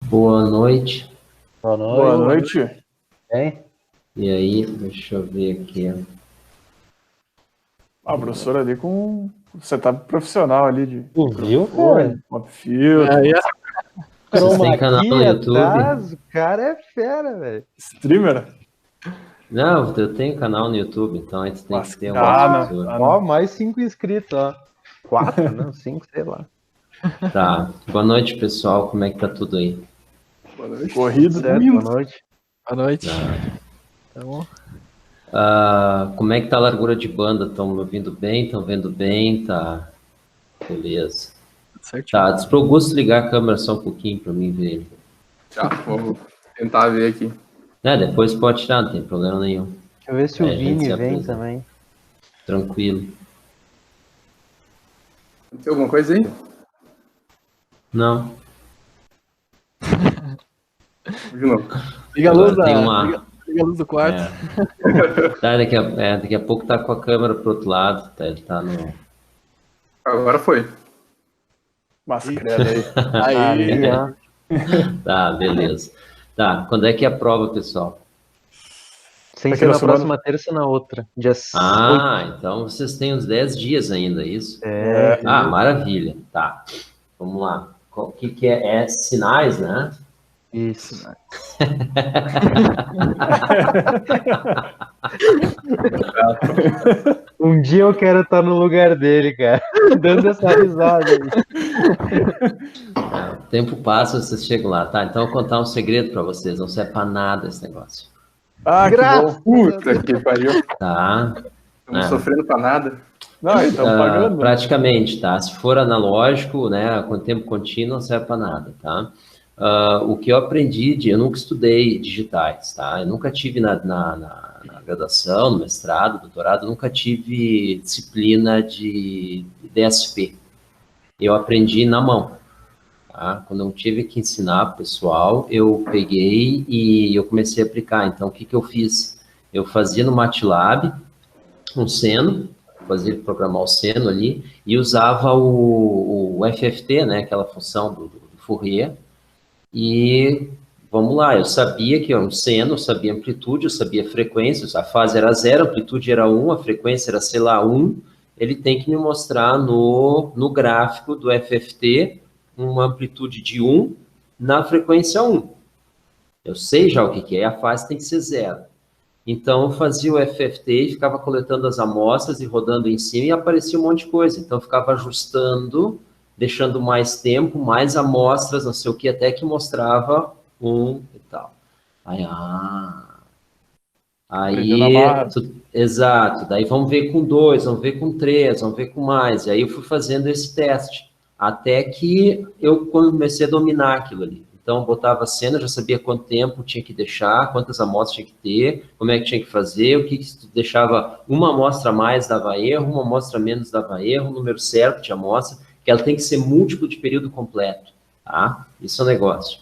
Boa noite. Boa noite. Boa noite. Bem? E aí, deixa eu ver aqui. A professora ali com setup profissional ali de Tu viu, microfone, pop filtro, Vocês têm canal no YouTube? Atrás, o cara é fera, velho. streamer. Não, eu tenho canal no YouTube, então a gente tem que ter um Bacana. assessor. Ó, mais 5 inscritos, ó. 4, não, 5, sei lá. Tá. Boa noite, pessoal. Como é que tá tudo aí? Boa noite. Corrido. Certo, boa noite. Boa noite. Tá. Tá bom? Como é que tá a largura de banda? Estão me ouvindo bem? Estão vendo bem? Tá. Beleza. Certinho. Tá, diz pro Augusto ligar a câmera só um pouquinho pra mim ver ele. Tá, vou tentar ver aqui. Depois pode tirar, não tem problema nenhum. Deixa eu ver se o a gente Vini se vem apresenta. também. Tranquilo. Tem alguma coisa aí? Não. De novo. Liga a luz, Agora tem uma... liga a luz do quarto. Tá, daqui a pouco tá com a câmera pro outro lado. Tá, ele tá no... Agora foi. Mas credo aí. Ali, ó. Tá, beleza. Tá, quando é que é a prova, pessoal? Sem Daqui ser na na semana. próxima terça, na outra. Dia 8. Então vocês têm uns 10 dias ainda, é isso? É. Maravilha. Tá, vamos lá. O que é? É sinais, né? Isso. Um dia eu quero estar no lugar dele, cara. Dando essa risada aí. O tempo passa, vocês chegam lá, tá? Então eu vou contar um segredo pra vocês. Não serve pra nada esse negócio. Ah, que Graças. bom. Puta que pariu. Tá? Estamos sofrendo pra nada. Não, estamos pagando. Praticamente, tá? Se for analógico, né, com tempo contínuo, não serve para nada, tá? O que eu aprendi, eu nunca estudei digitais, tá? Eu nunca tive na graduação, no mestrado, doutorado, nunca tive disciplina de DSP. Eu aprendi na mão, tá? Quando eu tive que ensinar o pessoal, eu peguei e eu comecei a aplicar. Então, o que eu fiz? Eu fazia no MATLAB um seno, fazia ele programar o seno ali, e usava o FFT, né, aquela função do Fourier, e vamos lá, eu sabia que era um seno, eu sabia amplitude, eu sabia frequência, a fase era 0, a amplitude era 1, a frequência era, sei lá, 1, ele tem que me mostrar no gráfico do FFT uma amplitude de 1 na frequência 1. Eu sei já o que é, a fase tem que ser 0. Então, eu fazia o FFT e ficava coletando as amostras e rodando em cima e aparecia um monte de coisa. Então, eu ficava ajustando, deixando mais tempo, mais amostras, não sei o que, até que mostrava 1 e tal. Exato. Daí vamos ver com 2, vamos ver com 3, vamos ver com mais. E aí eu fui fazendo esse teste, até que eu comecei a dominar aquilo ali. Então, botava a cena, já sabia quanto tempo tinha que deixar, quantas amostras tinha que ter, como é que tinha que fazer, o que tu deixava, uma amostra a mais dava erro, uma amostra a menos dava erro, o número certo de amostra, que ela tem que ser múltiplo de período completo, tá? Isso é um negócio.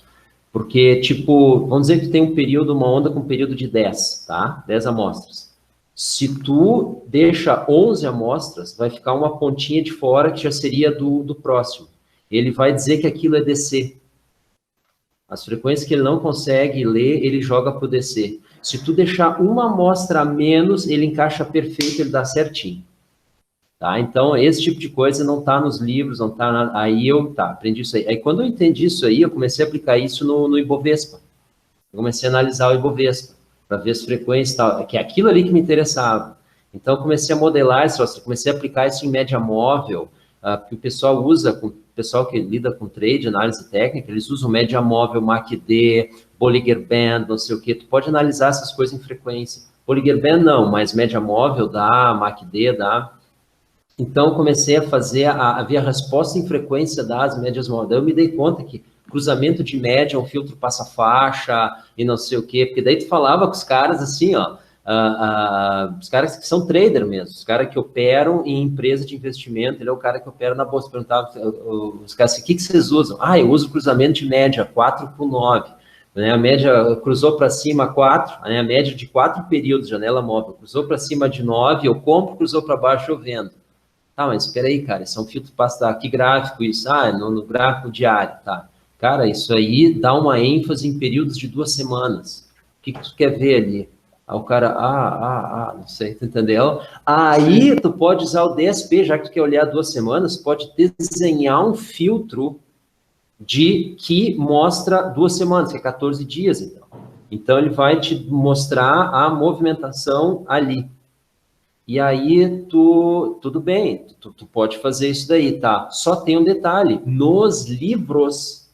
Porque, tipo, vamos dizer que tu tem um período, uma onda com um período de 10, tá? 10 amostras. Se tu deixa 11 amostras, vai ficar uma pontinha de fora que já seria do próximo. Ele vai dizer que aquilo é DC. As frequências que ele não consegue ler, ele joga para o DC. Se tu deixar uma amostra a menos, ele encaixa perfeito, ele dá certinho. Tá? Então, esse tipo de coisa não está nos livros, não está nada. Aí aprendi isso aí. Aí, quando eu entendi isso aí, eu comecei a aplicar isso no Ibovespa. Eu comecei a analisar o Ibovespa, para ver as frequências e tal, que é aquilo ali que me interessava. Então, eu comecei a modelar isso, comecei a aplicar isso em média móvel, que o pessoal usa, o pessoal que lida com trade, análise técnica, eles usam média móvel, MACD, Bollinger Band, não sei o que, tu pode analisar essas coisas em frequência. Bollinger Band não, mas média móvel dá, MACD dá. Então, comecei a fazer, a ver a resposta em frequência das médias móveis. Daí eu me dei conta que cruzamento de média, um filtro passa-faixa e não sei o quê, porque daí tu falava com os caras assim, ó, os caras que são trader mesmo, os caras que operam em empresa de investimento, ele é o cara que opera na bolsa, perguntava os caras assim, o que vocês usam? Eu uso cruzamento de média, 4 por 9, né? A média cruzou para cima 4, né? A média de 4 períodos, janela móvel, cruzou para cima de 9, eu compro, cruzou para baixo, eu vendo. Tá, mas espera aí, cara, isso é um filtro passa, que gráfico isso? No gráfico diário, tá. Cara, isso aí dá uma ênfase em períodos de 2 semanas. O que tu quer ver ali? Aí o cara, não sei, tu entendeu? Aí tu pode usar o DSP, já que tu quer olhar 2 semanas, pode desenhar um filtro que mostra 2 semanas, que é 14 dias, então. Então, ele vai te mostrar a movimentação ali. E aí, tudo bem, tu pode fazer isso daí, tá? Só tem um detalhe, nos livros,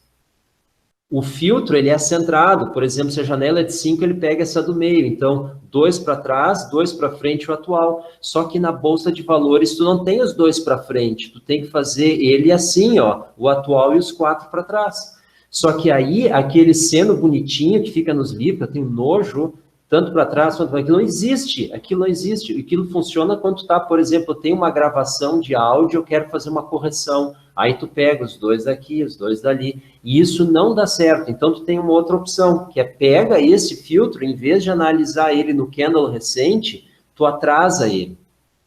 o filtro, ele é centrado. Por exemplo, se a janela é de 5, ele pega essa do meio. Então, 2 para trás, 2 para frente, o atual. Só que na bolsa de valores, tu não tem os 2 para frente. Tu tem que fazer ele assim, ó, o atual e os 4 para trás. Só que aí, aquele seno bonitinho que fica nos livros, eu tenho nojo, tanto para trás quanto para aquilo, não existe. Aquilo não existe. Aquilo funciona quando tu tá, por exemplo, eu tenho uma gravação de áudio, eu quero fazer uma correção. Aí tu pega os 2 daqui, os 2 dali, e isso não dá certo. Então tu tem uma outra opção, que é pega esse filtro, em vez de analisar ele no candle recente, tu atrasa ele.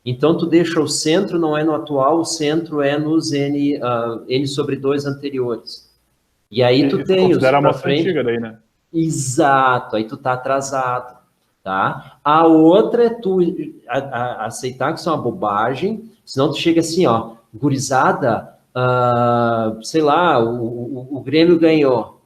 Então tu deixa o centro, não é no atual, o centro é nos N sobre 2 anteriores. E aí tu tem os considera a pra amostra frente. antiga daí, né? Exato, aí tu tá atrasado, tá? A outra é tu aceitar que isso é uma bobagem, senão tu chega assim, ó, gurizada, sei lá, o Grêmio ganhou.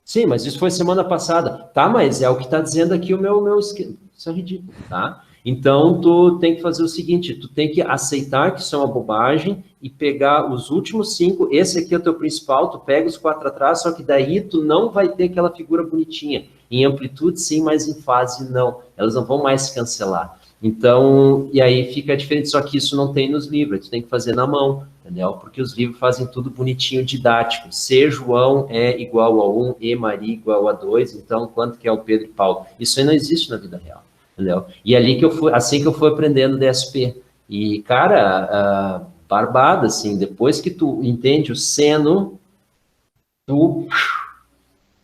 Sim, mas isso foi semana passada. Tá, mas é o que está dizendo aqui o meu esquema. Isso é ridículo, tá? Então, tu tem que fazer o seguinte, tu tem que aceitar que isso é uma bobagem e pegar os últimos 5, esse aqui é o teu principal, tu pega os 4 atrás, só que daí tu não vai ter aquela figura bonitinha. Em amplitude, sim, mas em fase, não. Elas não vão mais se cancelar. Então, e aí fica diferente, só que isso não tem nos livros, tu tem que fazer na mão, entendeu? Porque os livros fazem tudo bonitinho, didático. C, João é igual a 1, E, Maria igual a 2, então quanto que é o Pedro e Paulo? Isso aí não existe na vida real, entendeu? E ali que eu fui, assim que eu fui aprendendo DSP. E, cara, barbada, assim, depois que tu entende o seno,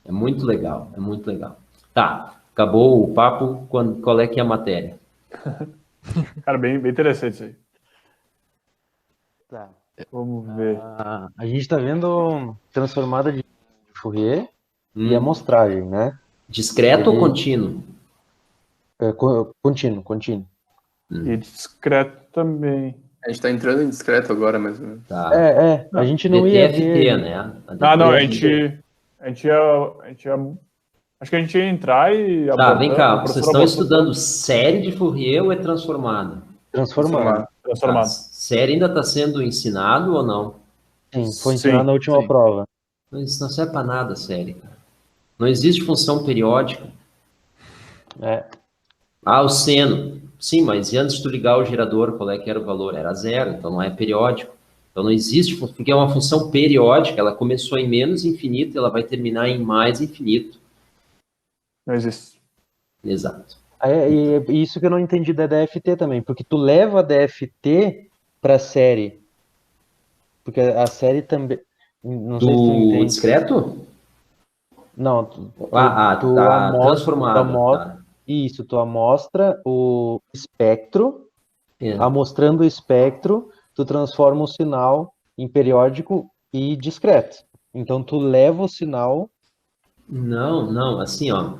é muito legal, é muito legal. Tá, acabou o papo, qual é que é a matéria? Cara, bem interessante isso aí. Tá. Vamos ver. A gente tá vendo transformada de Fourier e Hum. amostragem, né? Discreto ou contínuo? Contínuo. E discreto também. A gente tá entrando em discreto agora, mais ou menos. Tá. A gente não ia DTFT, ver. né? Não, a DTFT. gente ia. Acho que a gente ia entrar e. Tá, vem cá, a vocês professora estão botou- estudando série de Fourier ou é transformada? Transformado. Transformado. Tá, série ainda está sendo ensinado ou não? Sim, foi ensinado na última sim. prova. Isso não serve para nada, série, cara. Não existe função periódica. É. O seno. Sim, mas e antes de tu ligar o gerador, qual é que era o valor? Era 0, então não é periódico. Então não existe, porque é uma função periódica, ela começou em menos infinito, ela vai terminar em mais infinito. Não existe. Exato. E isso que eu não entendi da DFT também, porque tu leva a DFT pra série. Porque a série também. Não sei se tu Do entende. discreto? Não, Tá, transformado. Isso, tu amostra o espectro, É. amostrando o espectro, tu transforma o sinal em periódico e discreto. Então tu leva o sinal. Não, assim, ó.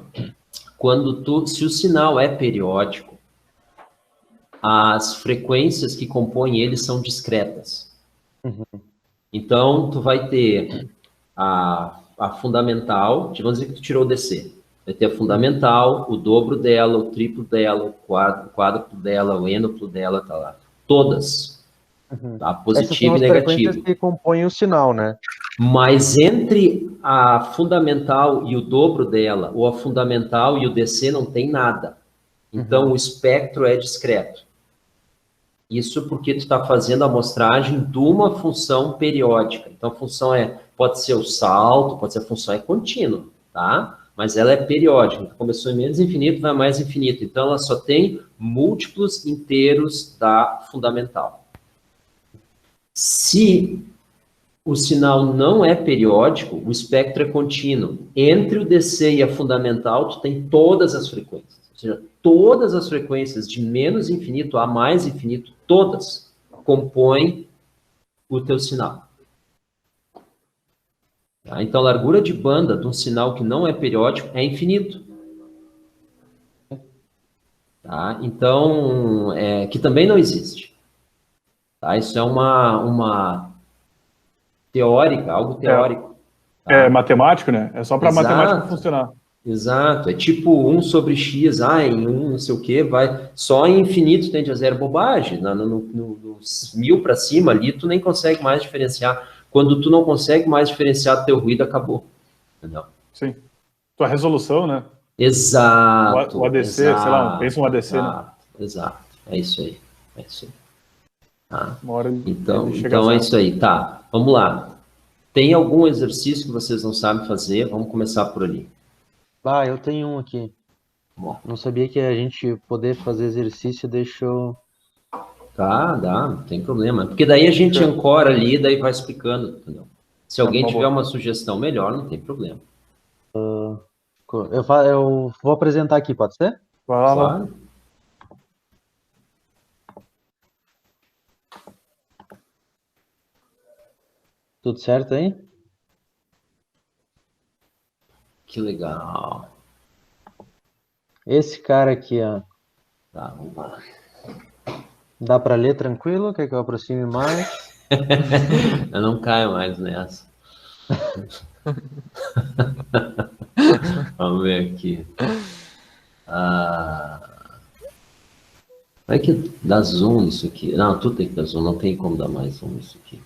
Se o sinal é periódico, as frequências que compõem ele são discretas. Uhum. Então, tu vai ter a fundamental, vamos dizer que tu tirou o DC. Vai ter a fundamental, o dobro dela, o triplo dela, o quádruplo dela, o ênuplo dela, tá lá. Todas. Uhum. Tá? Essas Positivo são e as frequências negativo. que compõem o sinal, né? Mas entre a fundamental e o dobro dela, ou a fundamental e o DC, não tem nada. Então, o espectro é discreto. Isso porque tu está fazendo a amostragem de uma função periódica. Então, a função pode ser o salto, pode ser a função contínua, tá? Mas ela é periódica. Então, começou em menos infinito, vai a mais infinito. Então, ela só tem múltiplos inteiros da fundamental. Se o sinal não é periódico, o espectro é contínuo. Entre o DC e a fundamental, tu tem todas as frequências. Ou seja, todas as frequências de menos infinito a mais infinito, todas compõem o teu sinal. Tá? Então, a largura de banda de um sinal que não é periódico é infinito. Tá? Então, que também não existe. Tá? Isso é uma teórica, algo teórico. É Tá? matemático, né? É só para matemática Exato. funcionar. Exato, é tipo 1 sobre x, em 1 não sei o que, vai, só em infinito tende a zero, bobagem, nos 1000 para cima ali, tu nem consegue mais diferenciar, quando tu não consegue mais diferenciar, teu ruído acabou, entendeu? Sim. Tua resolução, né? Exato, O ADC, sei lá, pensa um ADC, né? exato, é isso aí, tá? Uma hora Então ele chega a é zero. isso aí, tá, vamos lá, tem algum exercício que vocês não sabem fazer, vamos começar por ali. Ah, eu tenho um aqui. Bom. Não sabia que a gente poder fazer exercício deixou. Tá, dá, não tem problema. Porque daí a gente ancora ali, daí vai explicando, entendeu? Se alguém tiver uma sugestão melhor, não tem problema. Eu vou apresentar aqui, pode ser? Vai lá. Claro. Tudo certo aí? Que legal. Esse cara aqui, ó. Tá, vamos lá. Dá pra ler tranquilo? Quer que eu aproxime mais? Eu não caio mais nessa. Vamos ver aqui. Como é que dá zoom nisso aqui? Não, tu tem que dar zoom, não tem como dar mais zoom nisso aqui.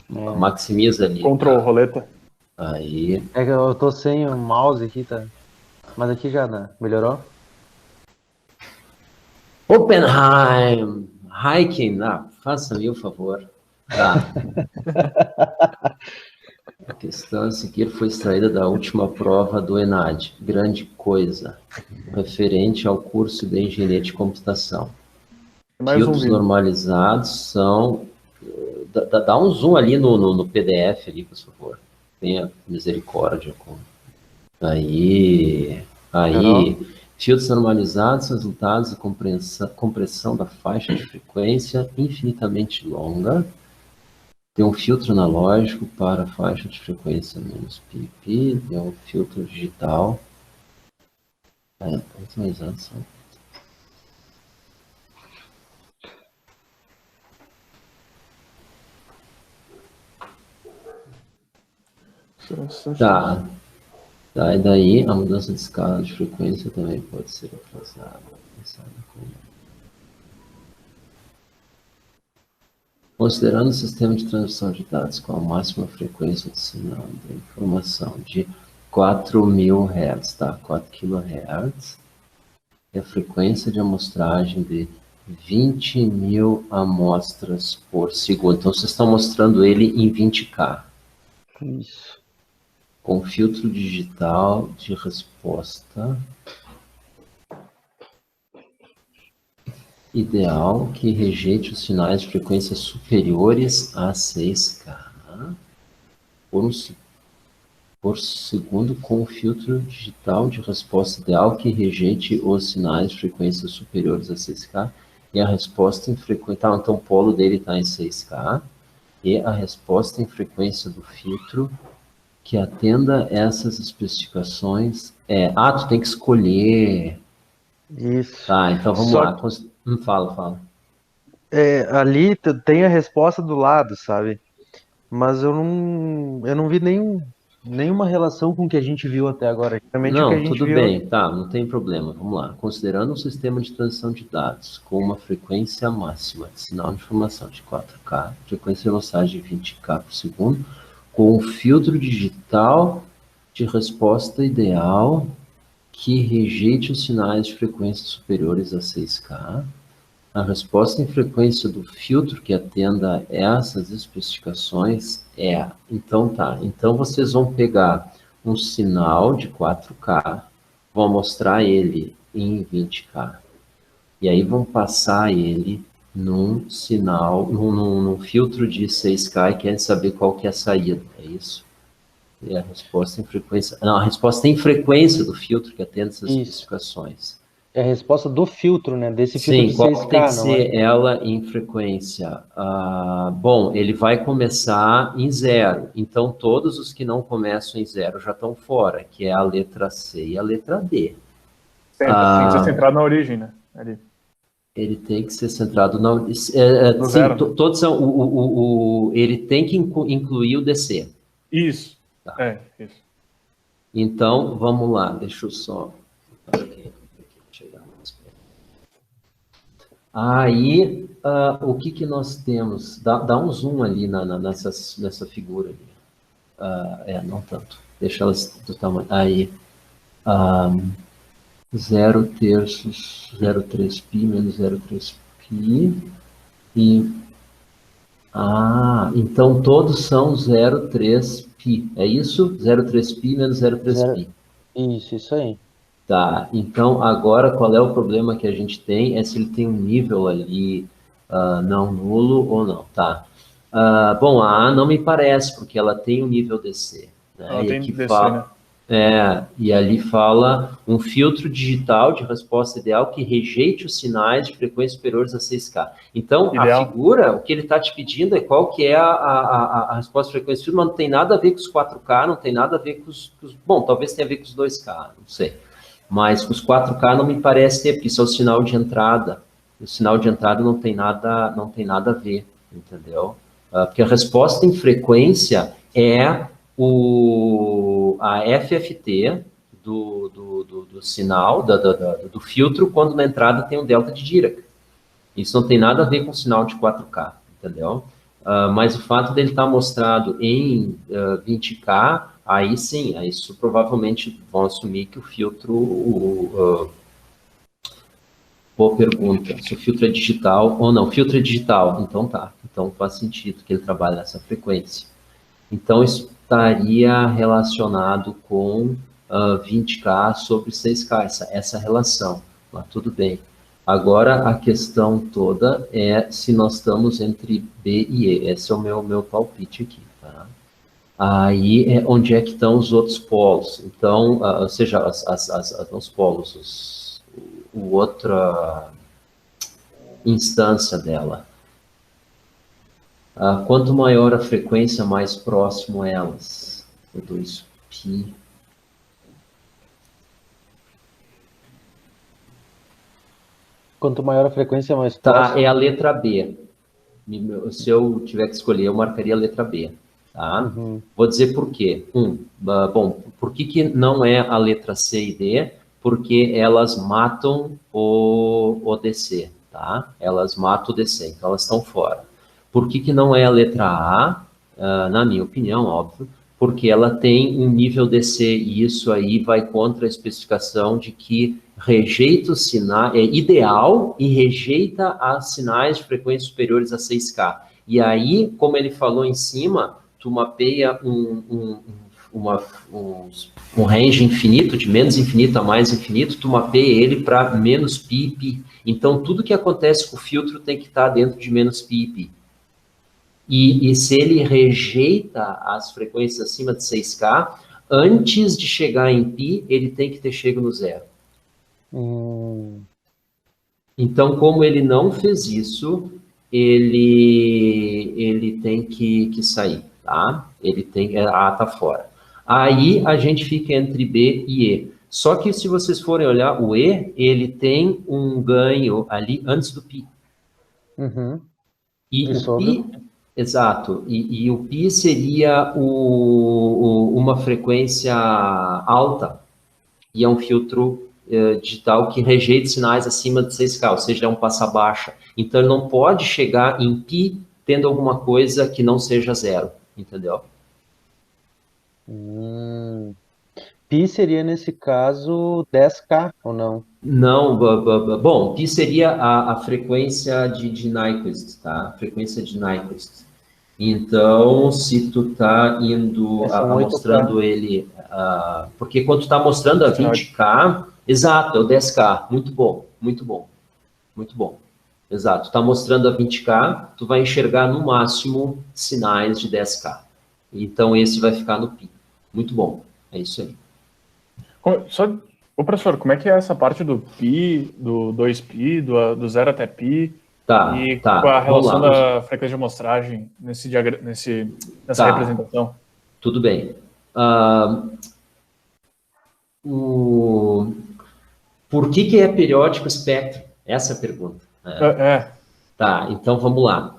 Maximiza ali. Control roleta. Aí. É que eu tô sem o mouse aqui, tá? Mas aqui já dá. Melhorou? Oppenheim! Hiking, faça-me o favor. Tá. A questão a seguir foi extraída da última prova do ENAD. Grande coisa. Referente ao curso de Engenharia de Computação. Filtros normalizados são... Dá um zoom ali no PDF, ali, por favor. Tenha misericórdia. Aí... Filtros normalizados, resultados de compressão da faixa de frequência infinitamente longa. Tem um filtro analógico para faixa de frequência menos pi, tem um filtro digital. Tá, e daí a mudança de escala de frequência também pode ser atrasada. Considerando o sistema de transmissão de dados com a máxima frequência de sinal de informação de 4.000 Hz, tá? 4 kHz, e a frequência de amostragem de 20.000 amostras por segundo. Então, vocês estão mostrando ele em 20K. Isso. Com filtro digital de resposta ideal que rejeite os sinais de frequência superiores a 6K por segundo, com filtro digital de resposta ideal que rejeite os sinais de frequência superiores a 6K e a resposta em frequência... Então o polo dele está em 6K e a resposta em frequência do filtro que atenda essas especificações tu tem que escolher... Isso. Tá, então vamos lá. Fala. Ali tem a resposta do lado, sabe? Mas eu não vi nenhuma relação com o que a gente viu até agora. Realmente o que a gente tudo viu... bem, tá, não tem problema. Vamos lá. Considerando um sistema de transição de dados com uma frequência máxima de sinal de informação de 4K, frequência de velocidade de 20K por segundo, com um filtro digital de resposta ideal que rejeite os sinais de frequência superiores a 6K, a resposta em frequência do filtro que atenda essas especificações então tá, então vocês vão pegar um sinal de 4K, vão mostrar ele em 20K, e aí vão passar ele num sinal, num filtro de 6K e querem saber qual que é a saída, é isso? E a resposta em frequência... Não, a resposta em frequência do filtro que atende essas especificações. É a resposta do filtro, né? Desse filtro Sim, de qual 6K, tem que não ser é? ela em frequência? Bom, ele vai começar em 0, então todos os que não começam em 0 já estão fora, que é a letra C e a letra D. Tem que ser centrado na origem, né? Ali. Ele tem que ser centrado na... Do sim, zero, né? todos são... ele tem que incluir o DC. Isso. Tá. Isso. Então, vamos lá, deixa eu só... chegar mais perto. Aí, o que nós temos? Dá um zoom ali nessa figura ali. Não tanto. Deixa elas do tamanho. Aí. 0 terços, 0,3π menos 0,3π. E. Então todos são 0,3π. É isso? 0,3π menos 0,3π. Isso aí. Tá, então agora qual é o problema que a gente tem? É se ele tem um nível ali não nulo ou não, tá? Bom, a A não me parece, porque ela tem um nível DC. Né? Ela e tem aqui DC, fala, e ali fala um filtro digital de resposta ideal que rejeite os sinais de frequência superiores a 6K. Então, Ideal. a figura, o que ele está te pedindo é qual que é a resposta de frequência, mas não tem nada a ver com os 4K, não tem nada a ver com os... Bom, talvez tenha a ver com os 2K, não sei. Mas os 4K não me parece ter, porque isso é o sinal de entrada. O sinal de entrada não tem nada a ver, entendeu? Porque a resposta em frequência é a FFT do sinal, do filtro, quando na entrada tem um delta de Dirac. Isso não tem nada a ver com o sinal de 4K, entendeu? Mas o fato dele estar mostrado em 20K, aí sim, isso provavelmente vão assumir que o filtro... Boa pergunta. Se o filtro é digital ou não. Filtro é digital, então tá. Então faz sentido que ele trabalhe nessa frequência. Então isso estaria relacionado com 20K sobre 6K, essa relação. Mas tudo bem. Agora a questão toda é se nós estamos entre B e E. Esse é o meu palpite aqui, tá? Aí é onde é que estão os outros polos. Então, ou seja, os polos, outra instância dela. Quanto maior a frequência, mais próximo elas. 2π. Quanto maior a frequência, mais Tá, próximo. é a letra B. Se eu tiver que escolher, eu marcaria a letra B. Tá? Vou dizer por quê. Bom, por que não é a letra C e D? Porque elas matam o DC, tá? Elas matam o DC, então elas estão fora. Por que não é a letra A? Na minha opinião, óbvio, porque ela tem um nível DC e isso aí vai contra a especificação de que rejeita os sinais, é ideal e rejeita os sinais de frequência superiores a 6K. E aí, como ele falou em cima, tu mapeia um range infinito, de menos infinito a mais infinito, tu mapeia ele para menos pi e pi. Então, tudo que acontece com o filtro tem que estar dentro de menos pi e pi. E se ele rejeita as frequências acima de 6K, antes de chegar em pi, ele tem que ter chego no zero. Então, como ele não fez isso, ele tem que sair, tá? Tá fora. Aí a gente fica entre B e E. Só que se vocês forem olhar o E, ele tem um ganho ali antes do pi. E o pi, exato, e o pi seria uma frequência alta e é um filtro digital que rejeita sinais acima de 6K, ou seja, é um passa baixa. Então, ele não pode chegar em pi tendo alguma coisa que não seja zero, entendeu? Pi seria, nesse caso, 10K, ou não? Não, bom, pi seria a frequência de Nyquist, tá? A frequência de Nyquist. Então, se tu tá indo, mostrando ele, porque quando tu tá mostrando a 20K, exato, é o 10K, muito bom, muito bom, muito bom. Exato, tu tá mostrando a 20K, tu vai enxergar no máximo sinais de 10K. Então, esse vai ficar no pi. Muito bom, é isso aí. Só Ô, professor, como é que é essa parte do pi, do 2pi, do 0 até pi? Tá, E tá. com a relação Vamos lá. da frequência de amostragem nessa Tá. representação? Tudo bem. Por que é periódico o espectro? Essa é a pergunta. Tá, então vamos lá.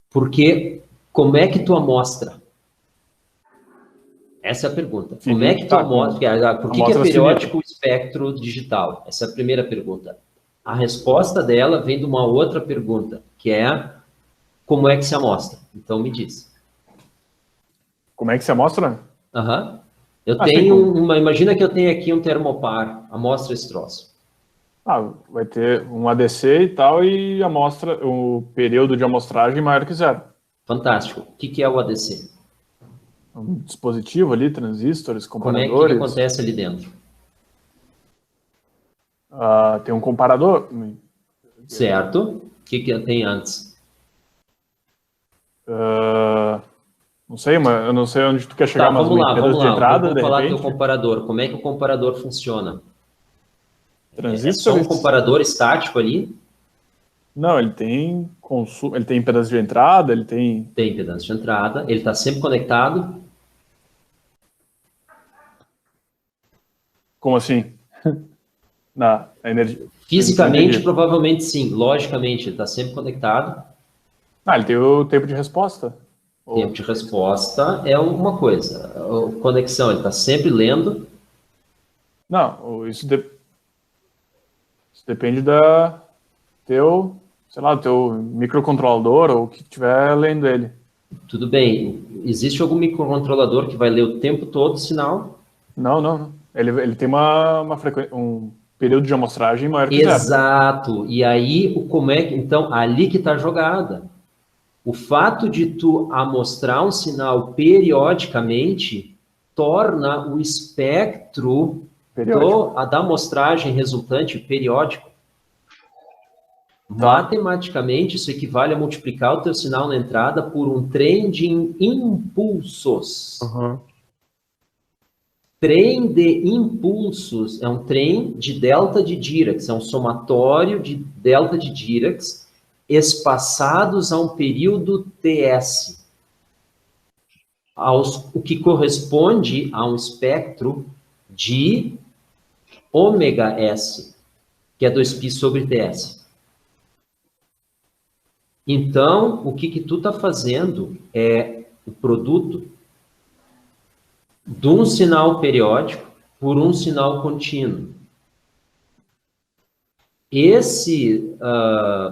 Porque como é que tu amostra? Essa é a pergunta. Como é que tu amostra? Por que é periódico o espectro digital? Essa é a primeira pergunta. A resposta dela vem de uma outra pergunta, que é como é que se amostra? Então me diz. Como é que se amostra? Aham. Eu tenho imagina que eu tenho aqui um termopar, amostra esse troço. Vai ter um ADC e tal, e amostra o período de amostragem maior que 0. Fantástico. O que é o ADC? Um dispositivo ali, transistores, comparadores. Como é que acontece ali dentro? Tem um comparador. Certo. O que tem antes? Não sei, mas eu não sei onde tu quer chegar, mas vamos lá. De entrada, vamos falar do teu comparador. Como é que o comparador funciona? Transistores? É só um comparador estático ali? Não, ele tem ele tem impedância de entrada, ele tem... Tem impedância de entrada, ele está sempre conectado. Como assim? Na energia. Fisicamente, provavelmente sim. Logicamente, ele está sempre conectado. Ele tem o tempo de resposta. Tempo de resposta é uma coisa. A conexão, ele está sempre lendo. Não, isso depende teu microcontrolador ou o que estiver lendo ele. Tudo bem. Existe algum microcontrolador que vai ler o tempo todo o sinal? Não. Ele tem uma frequência, um período de amostragem maior que 0. Exato. E aí, então, ali que está a jogada. O fato de tu amostrar um sinal periodicamente torna o espectro da amostragem resultante periódico. Matematicamente, isso equivale a multiplicar o teu sinal na entrada por um trem de impulsos. Trem de impulsos é um trem de delta de Dirac, é um somatório de delta de Dirac espaçados a um período TS, o que corresponde a um espectro de ômega S, que é 2π sobre TS. Então, o que tu está fazendo é o produto de um sinal periódico por um sinal contínuo.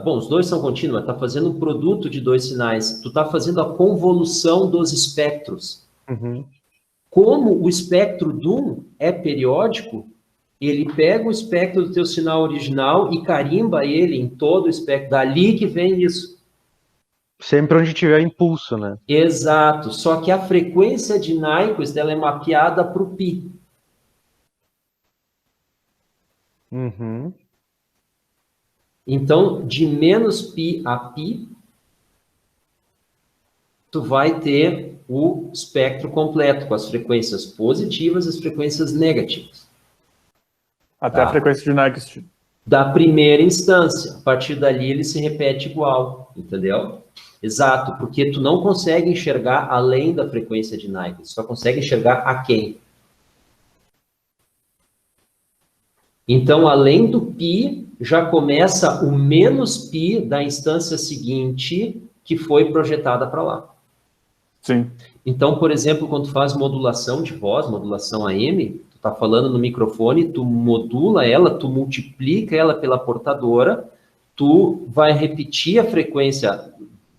Os dois são contínuos, está fazendo um produto de dois sinais. Tu está fazendo a convolução dos espectros. Como o espectro DUM é periódico, ele pega o espectro do teu sinal original e carimba ele em todo o espectro. Dali que vem isso. Sempre onde tiver impulso, né? Exato. Só que a frequência de Nyquist dela é mapeada para o π. Então, de menos π a π, tu vai ter o espectro completo, com as frequências positivas e as frequências negativas. Até a frequência de Nyquist. Da primeira instância. A partir dali, ele se repete igual, entendeu? Exato, porque tu não consegue enxergar além da frequência de Nyquist, só consegue enxergar aquém. Então, além do π, já começa o menos π da instância seguinte que foi projetada para lá. Sim. Então, por exemplo, quando tu faz modulação de voz, modulação AM, tu tá falando no microfone, tu modula ela, tu multiplica ela pela portadora, tu vai repetir a frequência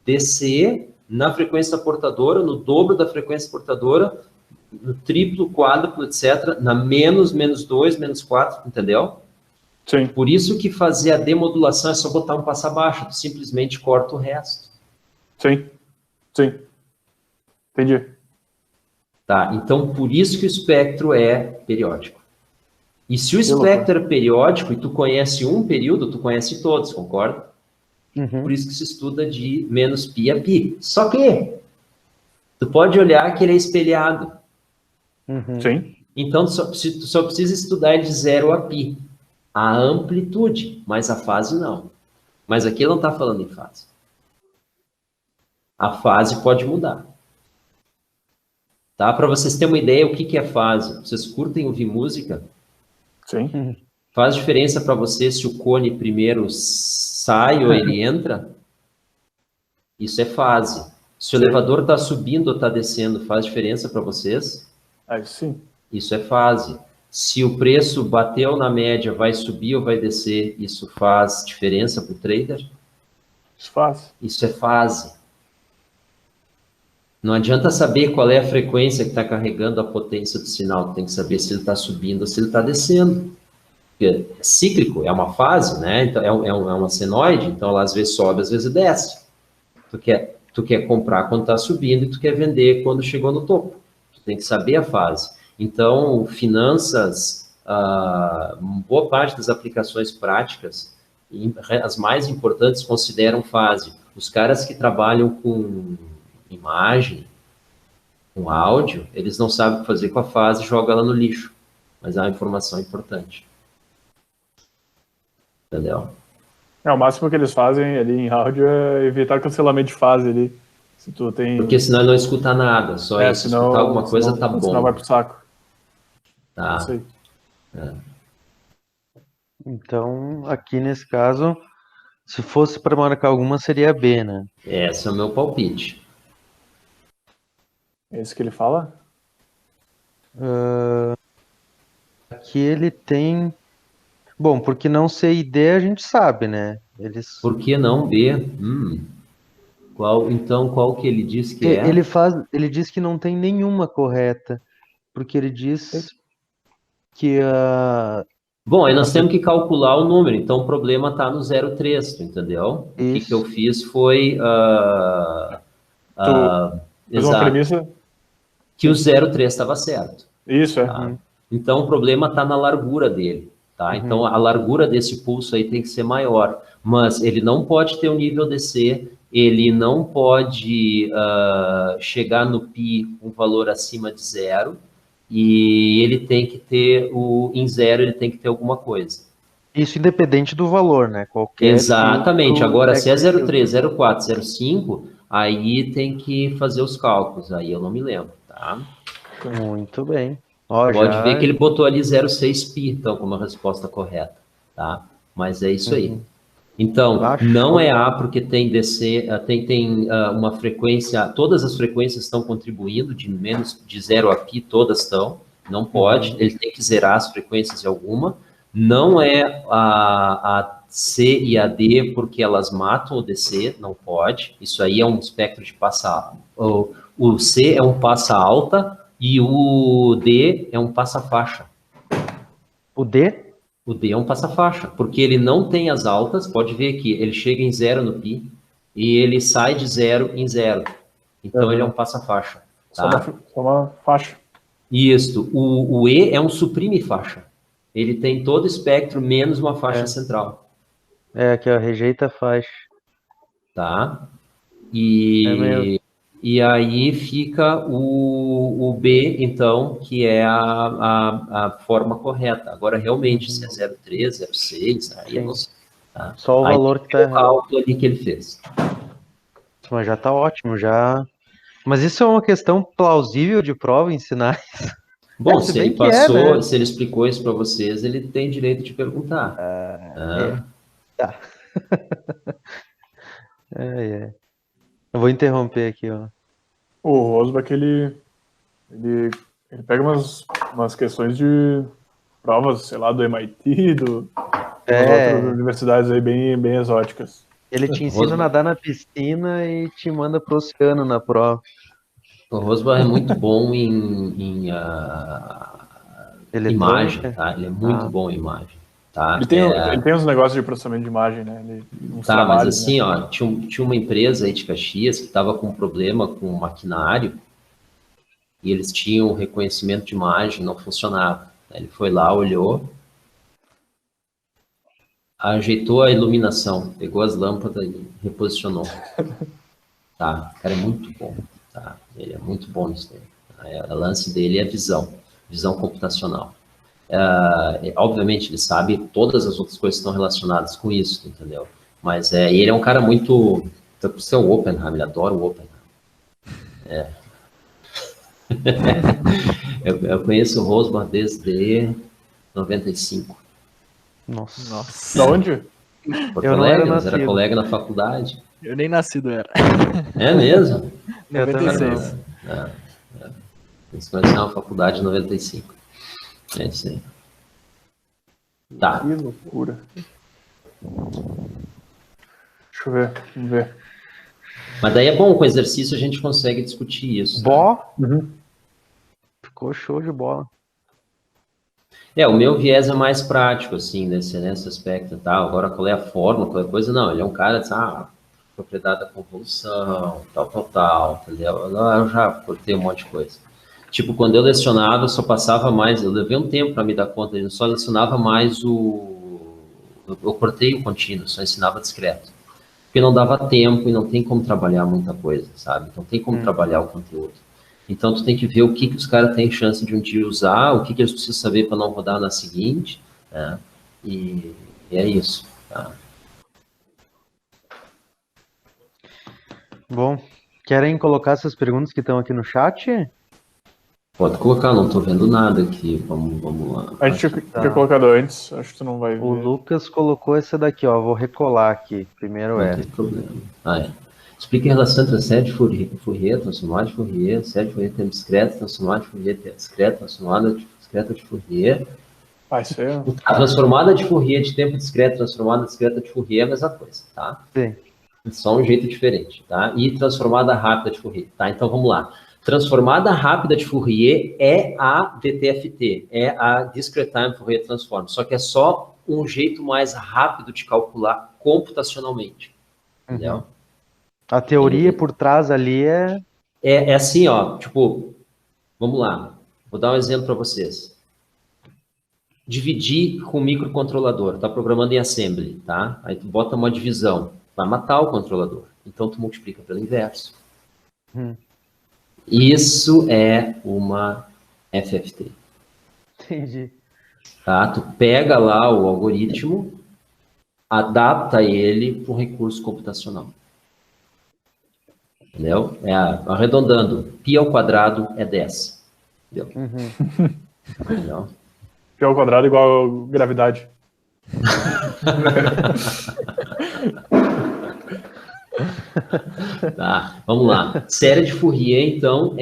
DC na frequência portadora, no dobro da frequência portadora, no triplo, quádruplo, etc., na menos 2, menos 4, entendeu? Sim. Por isso que fazer a demodulação é só botar um passo abaixo, tu simplesmente corta o resto. Sim. Entendi. Tá, então por isso que o espectro é periódico. E se o espectro é periódico e tu conhece um período, tu conhece todos, concorda? Por isso que se estuda de menos π a π. Só que tu pode olhar que ele é espelhado. Sim. Então, tu só precisa estudar de 0 a π. A amplitude, mas a fase não. Mas aqui não está falando em fase. A fase pode mudar. Tá? Para vocês terem uma ideia, o que é fase? Vocês curtem ouvir música? Sim. Faz diferença para vocês se o cone primeiro sai ou ele entra? Isso é fase. Se o elevador está subindo ou está descendo, faz diferença para vocês? Aí sim. Isso é fase. Se o preço bateu na média, vai subir ou vai descer, isso faz diferença para o trader? Isso faz. Isso é fase. Não adianta saber qual é a frequência que está carregando a potência do sinal, tem que saber se ele está subindo ou se ele está descendo. Porque é cíclico, é uma fase, né? Então, é uma senoide, então ela às vezes sobe, às vezes desce. Tu quer comprar quando está subindo e tu quer vender quando chegou no topo. Tu tem que saber a fase. Então, finanças, boa parte das aplicações práticas, as mais importantes, consideram fase. Os caras que trabalham com imagem, com áudio, eles não sabem o que fazer com a fase e jogam ela no lixo. Mas é uma informação importante. Entendeu? O máximo que eles fazem ali em áudio é evitar cancelamento de fase ali. Se tu tem... Porque senão ele não escuta nada, só isso. Senão, escutar alguma coisa tá bom. Senão vai pro saco. Tá. Isso aí. Então, aqui nesse caso, se fosse para marcar alguma, seria a B, né? Esse é o meu palpite. Esse que ele fala? Aqui ele tem... Bom, porque não C e D a gente sabe, né? Eles... Por que não B? Qual que ele diz que é? Ele diz que não tem nenhuma correta, porque ele diz que a... Bom, aí nós temos que calcular o número, então o problema está no 0,3, tu entendeu? O que eu fiz foi... Fez uma premissa... Que o 0,3 estava certo. Isso, tá? Então o problema está na largura dele. Tá? Então, a largura desse pulso aí tem que ser maior, mas ele não pode ter um nível DC, ele não pode chegar no π um valor acima de 0, e ele tem que ter, em 0 ele tem que ter alguma coisa. Isso independente do valor, né? Qualquer Exatamente. Agora, se é 0,3, 0,4, 0,5, aí tem que fazer os cálculos, aí eu não me lembro, tá? Muito bem. Pode ver que ele botou ali 0,6 π, então, como a resposta correta, tá? Mas é isso aí. Então, não é A, porque tem DC, tem uma frequência, todas as frequências estão contribuindo, de 0 a π, todas estão, não pode, ele tem que zerar as frequências de alguma. Não é a C e a D, porque elas matam o DC, não pode. Isso aí é um espectro de passa... O C é um passa alta, e o D é um passa-faixa. O D? O D é um passa-faixa, porque ele não tem as altas, pode ver aqui, ele chega em 0 no π, e ele sai de 0 em 0. Então, ele é um passa-faixa. Tá? Só uma faixa. Isso. O E é um suprime-faixa. Ele tem todo o espectro, menos uma faixa central. Que rejeita a faixa. Tá? E aí fica o B, então, que é a forma correta. Agora, realmente, se é 0,3, 0,6, aí eu não sei. Tá? Só o valor que está errado. O cálculo ali que ele fez. Mas já está ótimo, já. Mas isso é uma questão plausível de prova em sinais? Bom, se ele passou, né? Se ele explicou isso para vocês, ele tem direito de perguntar. Tá. Eu vou interromper aqui, ó. O Rosbach, ele pega umas questões de provas, sei lá, do MIT, das outras universidades aí bem exóticas. Ele te ensina a nadar na piscina e te manda pro oceano na prova. O Rosbach é muito bom em imagem, tá? Ele é muito bom em imagem. Tá? Ele tem uns negócios de processamento de imagem, né? Mas assim, ó, tinha uma empresa aí de Caxias que estava com um problema com o maquinário e eles tinham reconhecimento de imagem, não funcionava. Ele foi lá, olhou, ajeitou a iluminação, pegou as lâmpadas e reposicionou. Tá? O cara é muito bom, tá? Ele é muito bom nisso daí. O lance dele é a visão. visão computacional. Obviamente, ele sabe todas as outras coisas que estão relacionadas com isso, entendeu? Mas ele é um cara muito... Você é o Oppenheim, ele adora o Oppenheim. Eu conheço o Rosbar desde 95. Nossa. Da onde? Porto Alegre, nós era colega na faculdade. Eu nem nascido era. É mesmo? 96. Eles conheceram a faculdade em 95. É isso aí. Tá. Que loucura. Deixa eu ver, vamos ver. Mas daí é bom, com exercício a gente consegue discutir isso. Bó? Uhum. Ficou show de bola. O meu viés é mais prático, assim, nesse aspecto e tal. Agora, qual é a forma, qual é a coisa? Não, ele é um cara, propriedade da convolução, tal, entendeu? Eu já cortei um monte de coisa. Tipo, quando eu lecionava, eu só passava mais, eu levei um tempo para me dar conta, eu só lecionava mais eu cortei o contínuo, só ensinava discreto. Porque não dava tempo e não tem como trabalhar muita coisa, sabe? Não tem como trabalhar o conteúdo. Então, tu tem que ver o que os caras têm chance de um dia usar, o que eles precisam saber para não rodar na seguinte, né? E é isso, tá? Bom, querem colocar essas perguntas que estão aqui no chat? Pode colocar, não tô vendo nada aqui, vamos lá. A gente tinha colocado antes, acho que tu não vai ver. O Lucas colocou essa daqui, ó, vou recolar aqui. Primeiro Não tem problema. Explique a relação entre a série de Fourier, transformada de Fourier, série de Fourier tempo discreto, transformada de Fourier tempo discreto, transformada discreta de Fourier. Isso é... A transformada de Fourier de tempo discreto, transformada discreta de Fourier é a mesma coisa, tá? Sim. Só um jeito diferente, tá? E transformada rápida de Fourier, tá? Então vamos lá. Transformada rápida de Fourier é a DTFT, é a Discrete Time Fourier Transform, só que é só um jeito mais rápido de calcular computacionalmente, entendeu? A teoria por trás ali é assim, ó, tipo, vamos lá, vou dar um exemplo para vocês. Dividir com o microcontrolador, tá programando em assembly, tá? Aí tu bota uma divisão, vai matar o controlador, então tu multiplica pelo inverso. Isso é uma FFT. Entendi. Tá? Tu pega lá o algoritmo, adapta ele para um recurso computacional. Entendeu? Arredondando, π ao quadrado é 10. Entendeu? Entendeu? π ao quadrado igual a gravidade. Tá, vamos lá. Série de Fourier, então,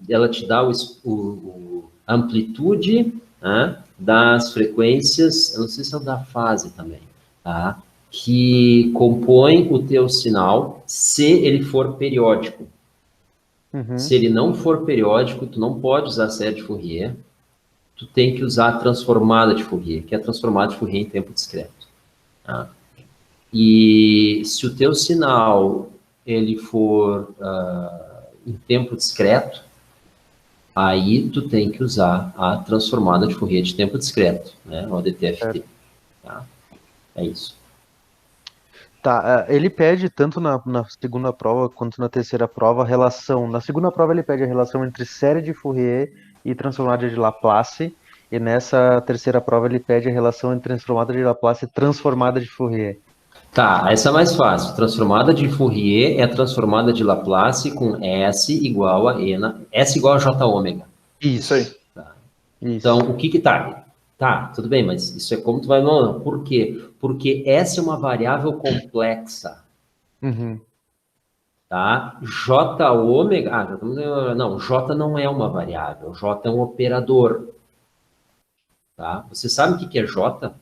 ela te dá a amplitude, né, das frequências, eu não sei se é da fase também, tá? Que compõe o teu sinal se ele for periódico. Se ele não for periódico, tu não pode usar a série de Fourier, tu tem que usar a transformada de Fourier, que é a transformada de Fourier em tempo discreto. Tá? E se o teu sinal ele for em tempo discreto, aí tu tem que usar a transformada de Fourier de tempo discreto, né, o DTFT. Tá? É isso. Tá, ele pede tanto na segunda prova quanto na terceira prova a relação. Na segunda prova ele pede a relação entre série de Fourier e transformada de Laplace, e nessa terceira prova ele pede a relação entre transformada de Laplace e transformada de Fourier. Tá, essa é mais fácil. Transformada de Fourier é a transformada de Laplace com S igual a S igual a J ômega. Isso aí. Tá. Isso. Então, o que tá? Tá, tudo bem, mas isso é como tu vai... Não, por quê? Porque S é uma variável complexa. Tá? J ômega... não, J não é uma variável. J é um operador. Tá? Você sabe o que é J?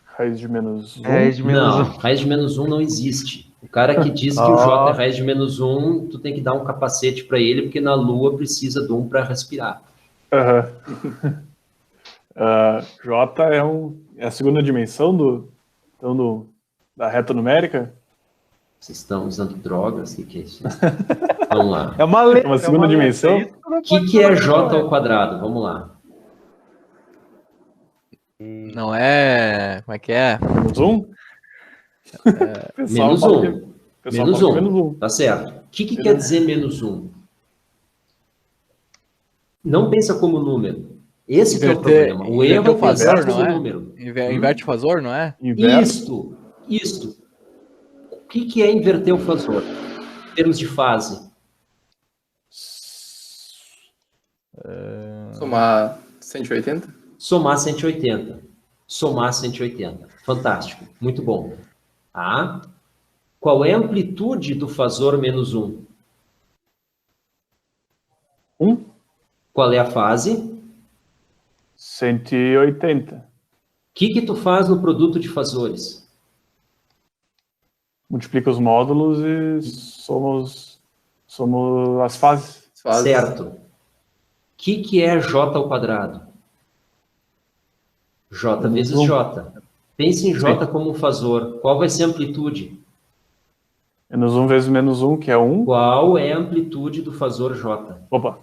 Raiz de menos 1? Não, raiz de menos 1 não existe. O cara que diz que o J é raiz de menos 1, tu tem que dar um capacete para ele, porque na Lua precisa de um para respirar. J é a segunda dimensão da reta numérica? Vocês estão usando drogas? O que é isso? Vamos lá. É uma letra. Uma segunda dimensão? O que é J ao quadrado? Vamos lá. Não é... Como é que é? Menos 1? Menos 1. Menos 1. Menos 1. Tá certo. O que quer dizer menos 1? Não pensa como número. Esse que é o Inverter- problema. O erro inverter é o fator, pensar como não é? número. Inverte o fasor, não é? Inverso. Isto. O que é inverter o fasor? Em termos de fase. Somar 180? Somar 180. Somar 180. Fantástico. Muito bom. Tá? Qual é a amplitude do fasor menos 1? 1, Qual é a fase? 180. O que tu faz no produto de fasores? Multiplica os módulos e somos as fases. Certo. O que é J ao quadrado? J vezes Um. J. Pense em J Sim. como um fasor. Qual vai ser a amplitude? Menos 1 vezes menos 1, que é 1. Qual é a amplitude do fasor J? Opa.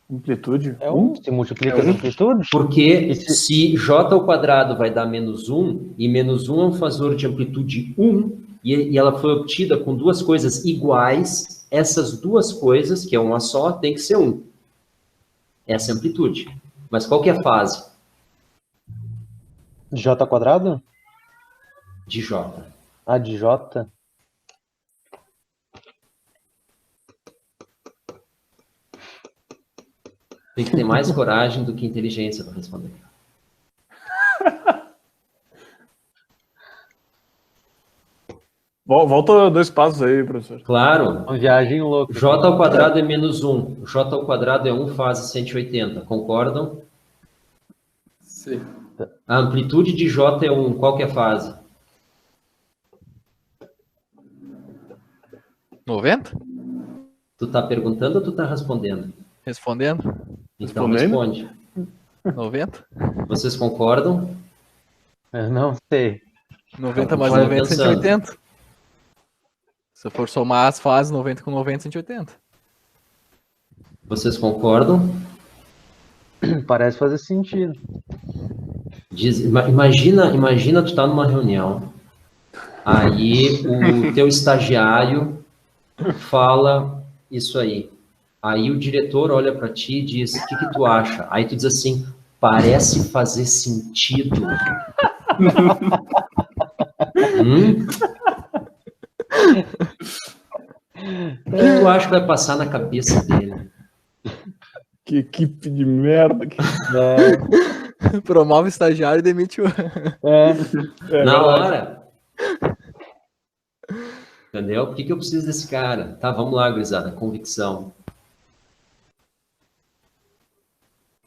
Amplitude? É 1, se multiplica as amplitudes. Porque se J ao quadrado vai dar menos 1, e menos 1 é um fasor de amplitude 1, e ela foi obtida com duas coisas iguais, essas duas coisas, que é uma só, tem que ser 1. Essa é a amplitude. Mas qual que é a fase J quadrado? de J? A de J? Tem que ter mais coragem do que inteligência para responder. Volta 2 passos aí, professor. Claro. Uma viagem louca. J ao quadrado é menos 1. J ao quadrado é 1 fase 180. Concordam? Sim. A amplitude de J é 1. Qual que é a fase? 90? Tu tá perguntando ou tu tá respondendo? Respondendo? Então Respondendo? responde. 90? Vocês concordam? Eu não sei. 90 mais Vai 90, pensando. 180. Se eu for somar as fases, 90 com 90, 180. Vocês concordam? Parece fazer sentido. Imagina tu tá numa reunião, aí o teu estagiário fala isso aí. Aí o diretor olha para ti e diz, o que tu acha? Aí tu diz assim, parece fazer sentido. O que tu acha que vai passar na cabeça dele? Que equipe de merda. Promove o estagiário e demite o... É Na verdade. hora. Entendeu? Por que eu preciso desse cara? Tá, vamos lá, gurizada. Convicção.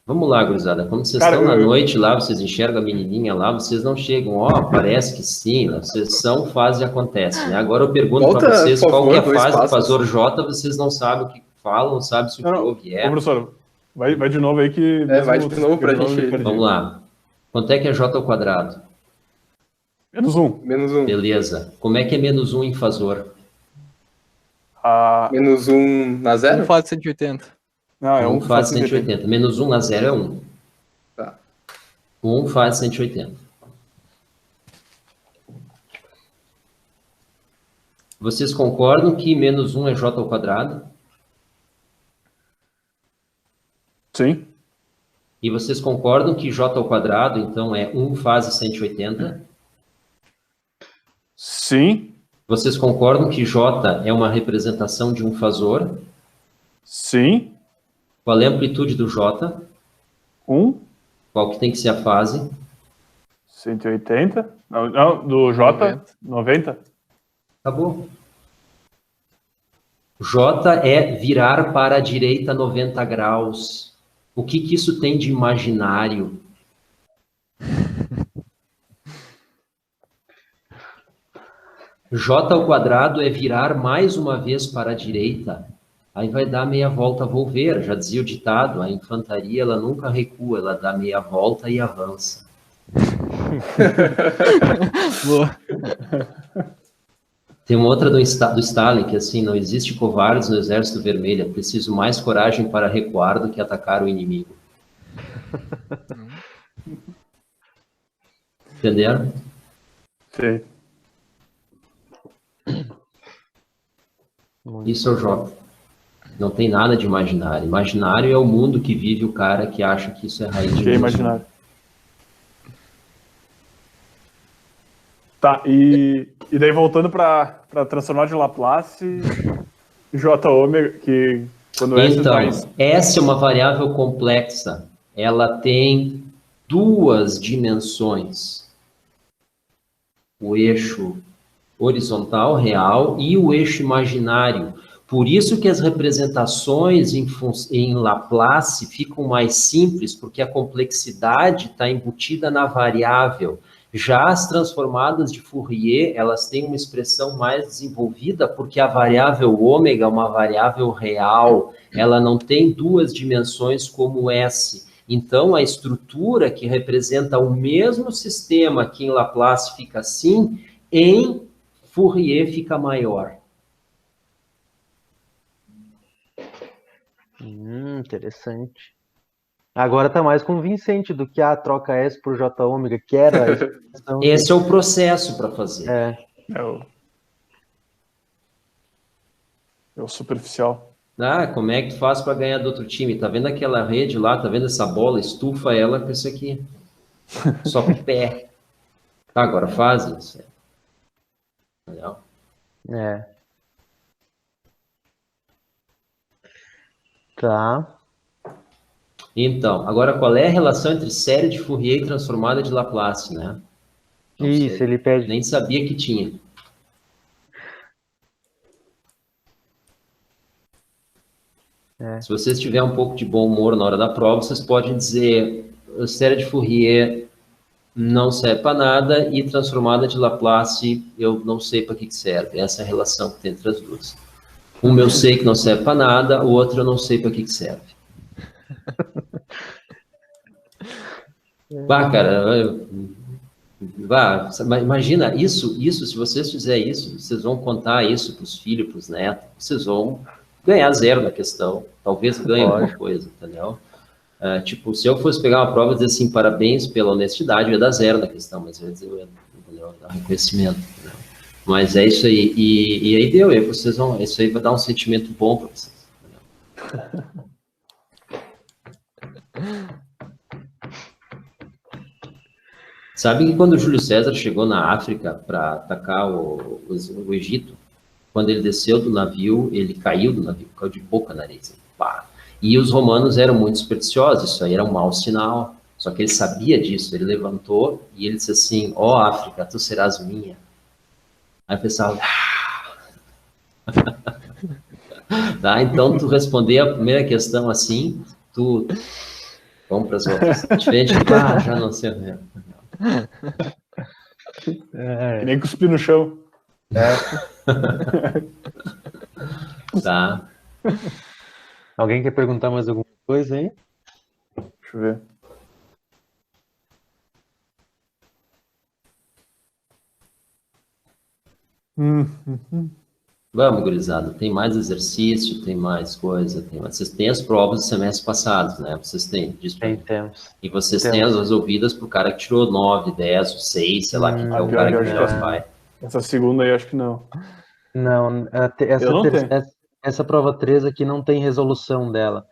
Vamos lá, gurizada. Quando vocês estão na noite lá, vocês enxergam a menininha lá, vocês não chegam, parece que sim, na sessão fase acontece, né? Agora eu pergunto para vocês qual que é a fase do fasor J, vocês não sabem o que falam, não sabem se o que houve é. Ô, professor, vai de novo aí que... vai de novo pra gente... Vamos lá. Quanto é que é J ao quadrado? Menos 1. Menos 1. Beleza. Como é que é menos 1 em fasor? Menos 1 na 0? 1 fase 180. Não, é 1 faz 180. Menos 1 na 0 é 1. Tá. 1 faz 180. Vocês concordam que menos 1 é J ao quadrado? Sim. E vocês concordam que J ao quadrado, então, é 1 fase 180? Sim. Vocês concordam que J é uma representação de um fasor? Sim. Qual é a amplitude do J? 1. Qual que tem que ser a fase? 180. Não, do J, 90. Acabou. J é virar para a direita 90 graus. O que isso tem de imaginário? J ao quadrado é virar mais uma vez para a direita. Aí vai dar meia volta a volver. Já dizia o ditado, a infantaria ela nunca recua, ela dá meia volta e avança. Boa. Tem uma outra do Stalin, que assim, não existe covardes no exército vermelho, é preciso mais coragem para recuar do que atacar o inimigo. Entenderam? Sim. Isso é o Jota. Não tem nada de imaginário. Imaginário é o mundo que vive o cara que acha que isso é raiz de Que é mundo. imaginário. Tá, e daí voltando para transformar de Laplace, J ômega, que quando S Então, está essa é uma variável complexa. Ela tem duas dimensões. O eixo horizontal, real, e o eixo imaginário. Por isso que as representações em Laplace ficam mais simples, porque a complexidade está embutida na variável. Já as transformadas de Fourier, elas têm uma expressão mais desenvolvida, porque a variável ômega é uma variável real, ela não tem duas dimensões como S. Então, a estrutura que representa o mesmo sistema que em Laplace fica assim, em Fourier fica maior. Interessante. Agora tá mais convincente do que a troca S por J ômega, que era a expressão Esse é o processo para fazer. é o superficial. Ah, como é que tu faz para ganhar do outro time? Tá vendo aquela rede lá? Tá vendo essa bola? Estufa ela com isso aqui. Só com o pé. Tá, agora faz isso. Entendeu? Tá. Então, agora qual é a relação entre série de Fourier e transformada de Laplace, né? Não Isso, sei. ele pede. Nem sabia que tinha. Se vocês tiverem um pouco de bom humor na hora da prova, vocês podem dizer a série de Fourier não serve para nada e transformada de Laplace eu não sei para que serve. Essa é a relação que tem entre as duas. Uma eu sei que não serve para nada, o outro eu não sei para que serve. Vá, cara, vá, imagina isso, se vocês fizerem isso, vocês vão contar isso para os filhos, para os netos, vocês vão ganhar zero na questão, talvez ganhe alguma coisa, entendeu? Tipo, se eu fosse pegar uma prova e dizer assim, parabéns pela honestidade, eu ia dar zero na questão, mas eu ia dizer, eu ia dar reconhecimento, entendeu? Mas é isso aí, e aí deu, aí vocês vão, isso aí vai dar um sentimento bom para vocês, entendeu? Sabe que quando o Júlio César chegou na África para atacar o Egito, quando ele desceu do navio, ele caiu do navio, caiu de boca na areia. Pá. E os romanos eram muito supersticiosos, isso aí era um mau sinal. Só que ele sabia disso, ele levantou e ele disse assim, ó África, tu serás minha. Aí o pessoal... Tá, então tu responder a primeira questão assim, tu... Vamos para as outras. Diferente, já não sei. Que nem cuspir no chão. Tá. Alguém quer perguntar mais alguma coisa aí? Deixa eu ver. Vamos, gurizada. Tem mais exercício, tem mais coisa, tem mais... Vocês têm as provas dos semestres passados, né? Vocês têm disso. Temos. E vocês têm as resolvidas pro cara que tirou 9, 10, 6, sei lá, que é o cara que tirou as pai. Essa segunda aí acho que não. Não, essa prova 3 aqui não tem resolução dela.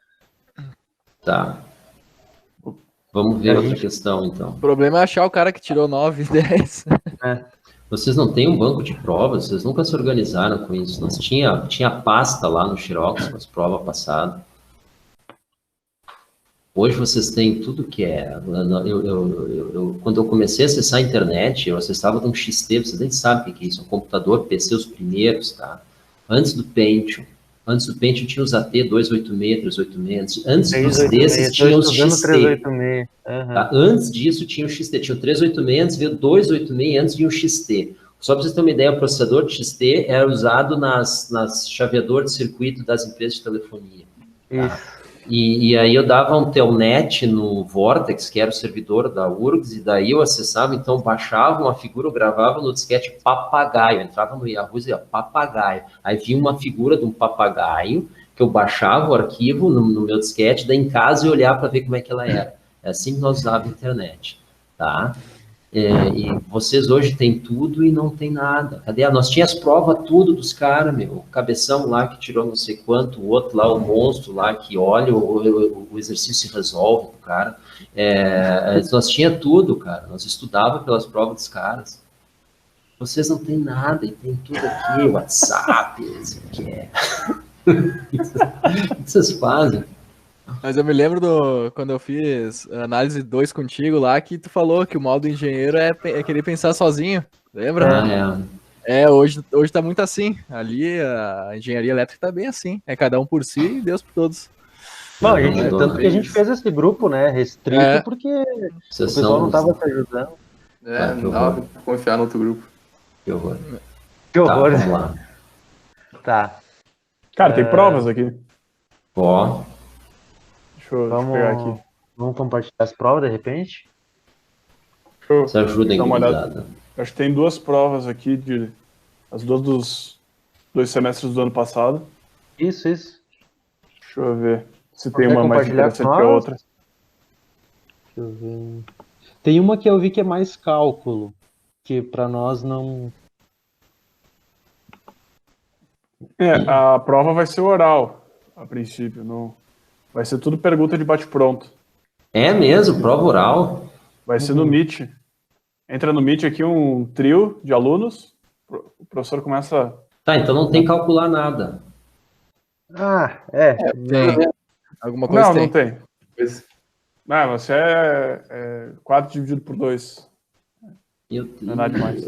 Tá. Vamos ver outra questão, então. O problema é achar o cara que tirou 9, 10. Vocês não têm um banco de provas? Vocês nunca se organizaram com isso? Nós tinha pasta lá no Xerox com as provas passadas. Hoje vocês têm tudo que é... quando eu comecei a acessar a internet, eu acessava de um XT, vocês nem sabem o que é isso, um computador, PC, os primeiros, tá? Antes do Pentium tinha os AT 286, 386, antes dos desses tinha os XT. Tá? Antes disso tinha o XT, tinha o 386, antes veio o 286, antes vinha o XT. Só para vocês terem uma ideia, o processador de XT era usado nas chaveadores de circuito das empresas de telefonia. Tá? E aí eu dava um telnet no Vortex, que era o servidor da URGS, e daí eu acessava, então baixava uma figura, eu gravava no disquete papagaio, entrava no Yahoo e dizia papagaio. Aí vinha uma figura de um papagaio, que eu baixava o arquivo no meu disquete, daí em casa eu olhava para ver como é que ela era. É assim que nós usávamos a internet, tá? E vocês hoje têm tudo e não tem nada. Cadê? Nós tínhamos as provas tudo dos caras, meu. O cabeção lá que tirou não sei quanto, o outro lá, o monstro lá que olha, o exercício se resolve pro cara. Nós tínhamos tudo, cara. Nós estudava pelas provas dos caras. Vocês não têm nada e tem tudo aqui, WhatsApp, isso que é. O que vocês fazem? Mas eu me lembro quando eu fiz análise 2 contigo lá, que tu falou que o mal do engenheiro é querer pensar sozinho. Lembra? Hoje tá muito assim. Ali a engenharia elétrica tá bem assim. É cada um por si e Deus por todos. Bom, tanto que a gente fez esse grupo, né, restrito, porque o pessoal não tava se ajudando. Não dava pra confiar no outro grupo. Que horror. Que horror. Tá, vamos lá. Tá. Cara, tem provas aqui. Ó. Deixa eu pegar aqui. Vamos compartilhar as provas, de repente? Se ajudem, dar uma olhada. gurizada. Acho que tem 2 provas aqui, as 2 dos 2 semestres do ano passado. Isso. Deixa eu ver se tem Quer uma mais compartilhar interessante com que a nós? outra. Deixa eu ver. Tem uma que eu vi que é mais cálculo, que pra nós não. A prova vai ser oral, a princípio. Não... Vai ser tudo pergunta de bate-pronto. É mesmo? Prova oral? Vai ser no Meet. Entra no Meet aqui um trio de alunos. O professor começa... Tá, então não tem que calcular nada. Tem. Alguma coisa Não tem. Não, você é 4 dividido por 2. Meu Deus. Não é nada demais.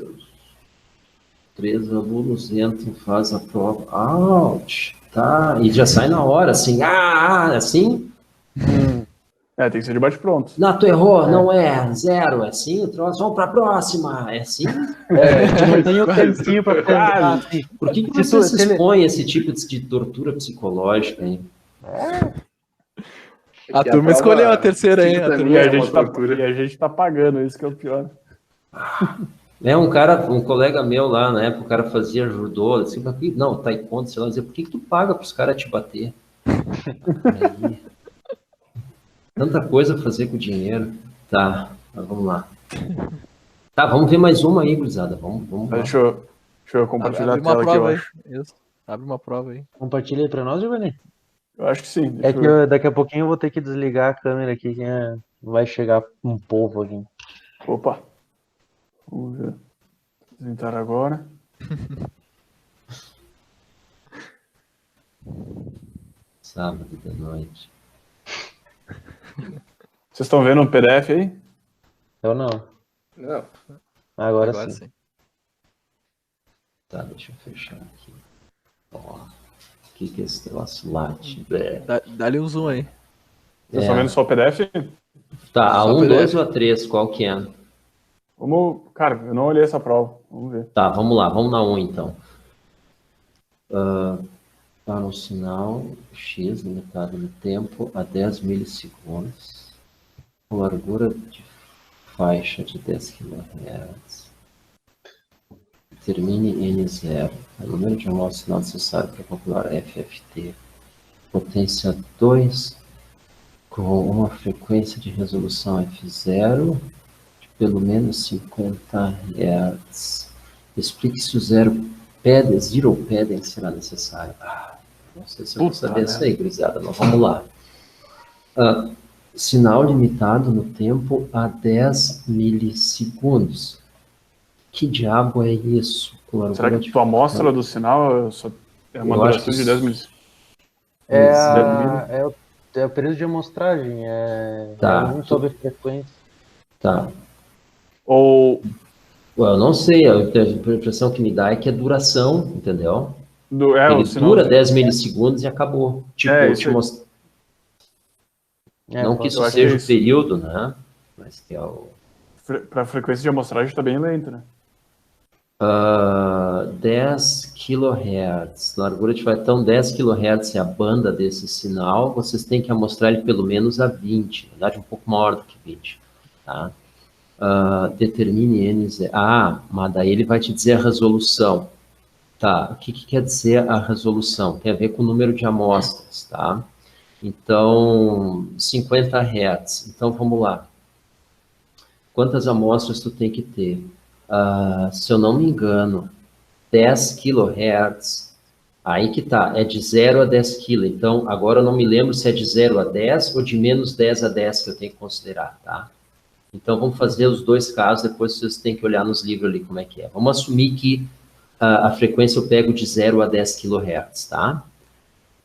3 alunos entram, fazem a prova. Ouch! Tá, e já sai na hora, assim. Assim? Tem que ser de bate-pronto. Não, tu errou, não é, 0, é assim, o troço, vamos pra próxima, é assim? Não tem o tempinho pra pensar, assim. Por que você se expõe a esse tipo de tortura psicológica, hein? A turma escolheu a terceira aí. E a gente tá pagando, isso que é o pior. Um colega meu lá, na época, o cara fazia judô, assim, não, taekwondo, sei lá, dizia, por que tu paga pros caras te bater? Aí, tanta coisa a fazer com o dinheiro. Tá, mas vamos lá. Tá, vamos ver mais uma aí, gurizada. Vamos lá. Deixa eu compartilhar Abre a tela uma aqui, eu prova acho. aí. Isso. Abre uma prova aí. Compartilha aí pra nós, Giovanni? Eu acho que sim. É que daqui a pouquinho eu vou ter que desligar a câmera aqui, que vai chegar um povo aqui. Opa. Vamos ver. Tentar agora. Sábado de noite. Vocês estão vendo um PDF aí? Eu não. Não. Agora sim. Tá, deixa eu fechar aqui. Ó, o que é esse troço late? Dá-lhe um zoom aí. Vocês estão vendo só o PDF? Tá, a Só 1, PDF. 2 ou a 3, qual que é? Cara, eu não olhei essa prova. Vamos ver. Tá, vamos lá, vamos na 1 então. Para um sinal X limitado no tempo a 10 milissegundos, com largura de faixa de 10 kHz. Determine N0, o número de amostras sinal necessário para calcular FFT. Potência 2, com uma frequência de resolução F0 de pelo menos 50 Hz. Explique se o zero padding será necessário. Não sei se eu vou saber isso aí, gurizada, mas vamos lá. Sinal limitado no tempo a 10 milissegundos. Que diabo é isso? Será que tua amostra do sinal é uma duração de 10 milissegundos? É o período de amostragem, Tá. um sobre frequência. Tá. Ou Eu não sei, a impressão que me dá é que é duração, entendeu? Ele o sinal dura 10 milissegundos e acabou. Tipo, isso aí. Não que isso eu acho seja que o isso. período, né? Mas que é o... Para frequência de amostragem tá bem lento, né? 10 kHz, largura de faixa. Então, 10 kHz é a banda desse sinal, vocês têm que amostrar ele pelo menos a 20, na verdade um pouco maior do que 20, tá? Determine N0. Mas daí ele vai te dizer a resolução. Tá, o que quer dizer a resolução? Tem a ver com o número de amostras, tá? Então, 50 Hz. Então, vamos lá. quantas amostras tu tem que ter? Se eu não me engano, 10 kHz, aí que tá, é de 0 a 10 kg. Então, agora eu não me lembro se é de 0 a 10 ou de menos 10 a 10 que eu tenho que considerar, tá? Então, vamos fazer os dois casos, depois vocês têm que olhar nos livros ali como é que é. Vamos assumir que a frequência eu pego de 0 a 10 kHz, tá?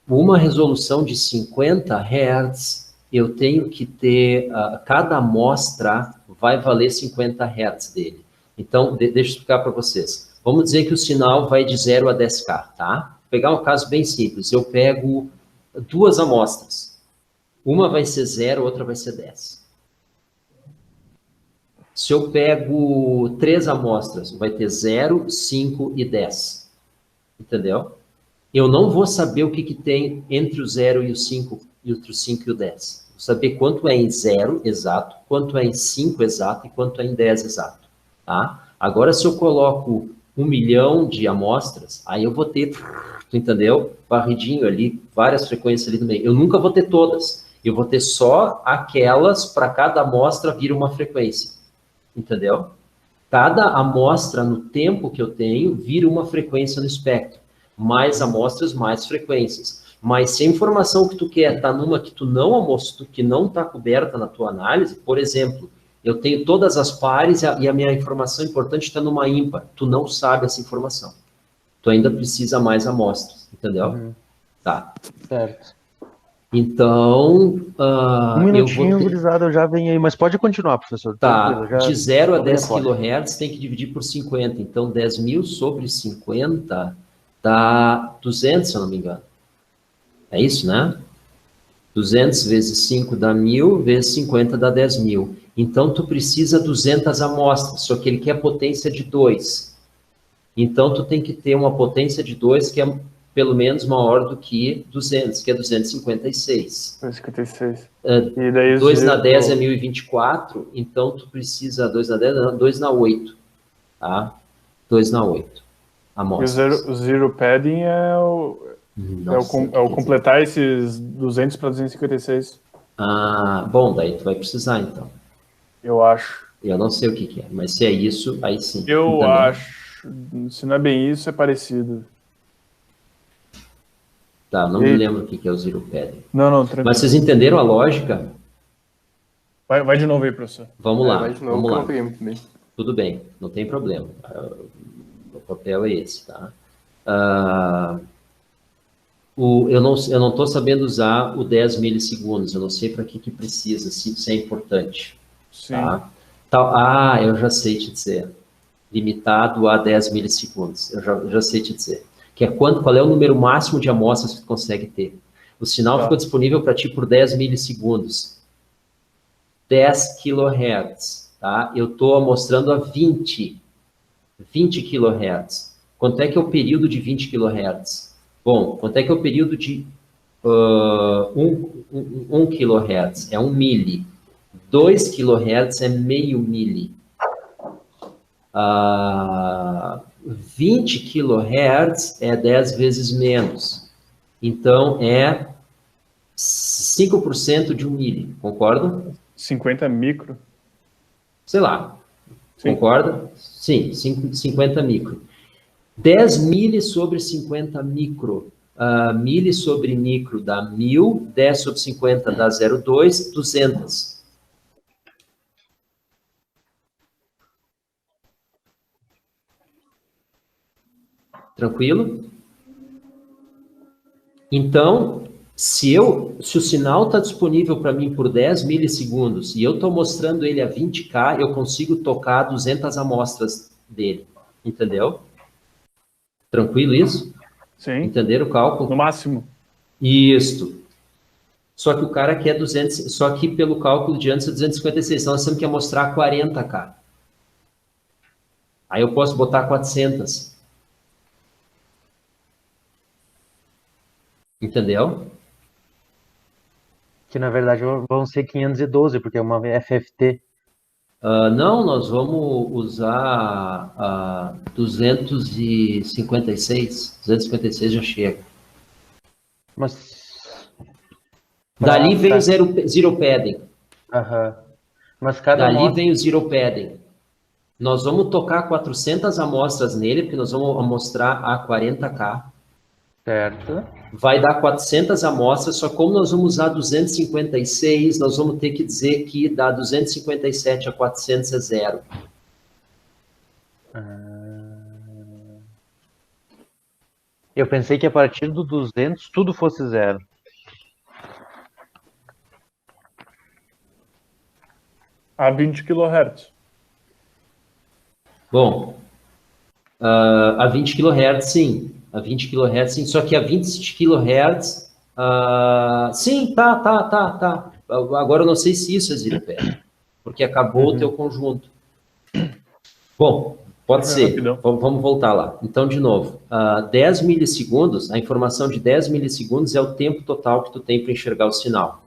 Uma resolução de 50 Hz, eu tenho que ter, cada amostra vai valer 50 Hz dele. Então, deixa eu explicar para vocês. Vamos dizer que o sinal vai de 0 a 10K, tá? Vou pegar um caso bem simples. Eu pego 2 amostras. Uma vai ser 0, outra vai ser 10. Se eu pego 3 amostras, vai ter 0, 5 e 10. Entendeu? Eu não vou saber o que tem entre o 0 e o 5, entre o 5 e o 10. Vou saber quanto é em 0 exato, quanto é em 5 exato e quanto é em 10 exato. Tá? Agora, se eu coloco 1 milhão de amostras, aí eu vou ter, tu entendeu? Varridinho ali, várias frequências ali no meio. Eu nunca vou ter todas. Eu vou ter só aquelas, para cada amostra vir uma frequência. Entendeu? Cada amostra, no tempo que eu tenho, vira uma frequência no espectro. Mais amostras, mais frequências. Mas se a informação que tu quer está numa que tu não amostrou, que não está coberta na tua análise, por exemplo, eu tenho todas as pares e a minha informação importante está numa ímpar. Tu não sabe essa informação. Tu ainda precisa mais amostras, entendeu? Uhum. Tá. Certo. Então, Um minutinho, eu vou gurizada, eu já venho aí, mas pode continuar, professor. Tá, Já... de 0 a já 10 pode. kHz tem que dividir por 50. Então, 10.000 sobre 50 dá 200, se eu não me engano. É isso, né? 200 vezes 5 dá 1.000, vezes 50 dá 10.000. Então, tu precisa 200 amostras, só que ele quer potência de 2. Então, tu tem que ter uma potência de 2 que é pelo menos maior do que 200, que é 256. 256. E daí 2 na 10 é 1024, então tu precisa 2 na 10, 2 na 8, tá? 2 na 8. Amostras. E o zero padding é o completar esses 200 para 256. Bom, daí tu vai precisar, então. Eu acho. Eu não sei o que é, mas se é isso, aí sim. Eu entendeu? acho. Se não é bem isso, é parecido. Tá, não me lembro o que é o zero padding. Não, tranquilo. Mas vocês entenderam a lógica? Vai de novo aí, professor. Vamos lá, Vai de novo, vamos que eu lá. não peguei muito bem. Tudo bem, não tem problema. O papel é esse, tá? Eu não estou sabendo usar o 10 milissegundos, eu não sei para que precisa, se isso é importante. Sim. Tá? Eu já sei te dizer. Limitado a 10 milissegundos, eu já sei te dizer. Que é qual é o número máximo de amostras que tu consegue ter. O sinal ficou disponível para ti por 10 milissegundos. 10 kHz, tá? Eu estou amostrando a 20 kHz. Quanto é que é o período de 20 kHz? Bom, quanto é que é o período de 1 kHz? É 1 mili. 2 kHz é meio mili. 20 kHz é 10 vezes menos. Então, é 5% de 1 mili. Concorda? 50 micro. Sei lá. Sim. Concorda? Sim, 50 micro. 10 mili sobre 50 micro. Mili sobre micro dá 1.000. 10 sobre 50 dá 0,2. 200. Tranquilo? Então, se o sinal está disponível para mim por 10 milissegundos e eu estou mostrando ele a 20K, eu consigo tocar 200 amostras dele. Entendeu? Tranquilo isso? Sim. Entenderam o cálculo? No máximo. Isso. Só que o cara quer 200, só que pelo cálculo de antes é 256, então nós temos que mostrar 40K. Aí eu posso botar 400. Entendeu? Que na verdade vão ser 512, porque é uma FFT. Não, nós vamos usar 256. 256 já chega. Mas Dali vem o zero padding. Aham. Mas cada Dali amostra... vem o zero padding. Nós vamos tocar 400 amostras nele, porque nós vamos amostrar a 40K. Certo. Vai dar 400 amostras, só como nós vamos usar 256, nós vamos ter que dizer que dá 257 a 400 é zero. Eu pensei que a partir do 200 tudo fosse zero. A 20 kHz. Bom, a 20 kHz, sim. A 20 kHz, sim. Só que a 20 kHz, sim, tá. Agora eu não sei se isso é zero padding, porque acabou o teu conjunto. Bom, pode ser. Rapidão. Vamos voltar lá. Então, de novo, 10 milissegundos, a informação de 10 milissegundos é o tempo total que tu tem para enxergar o sinal.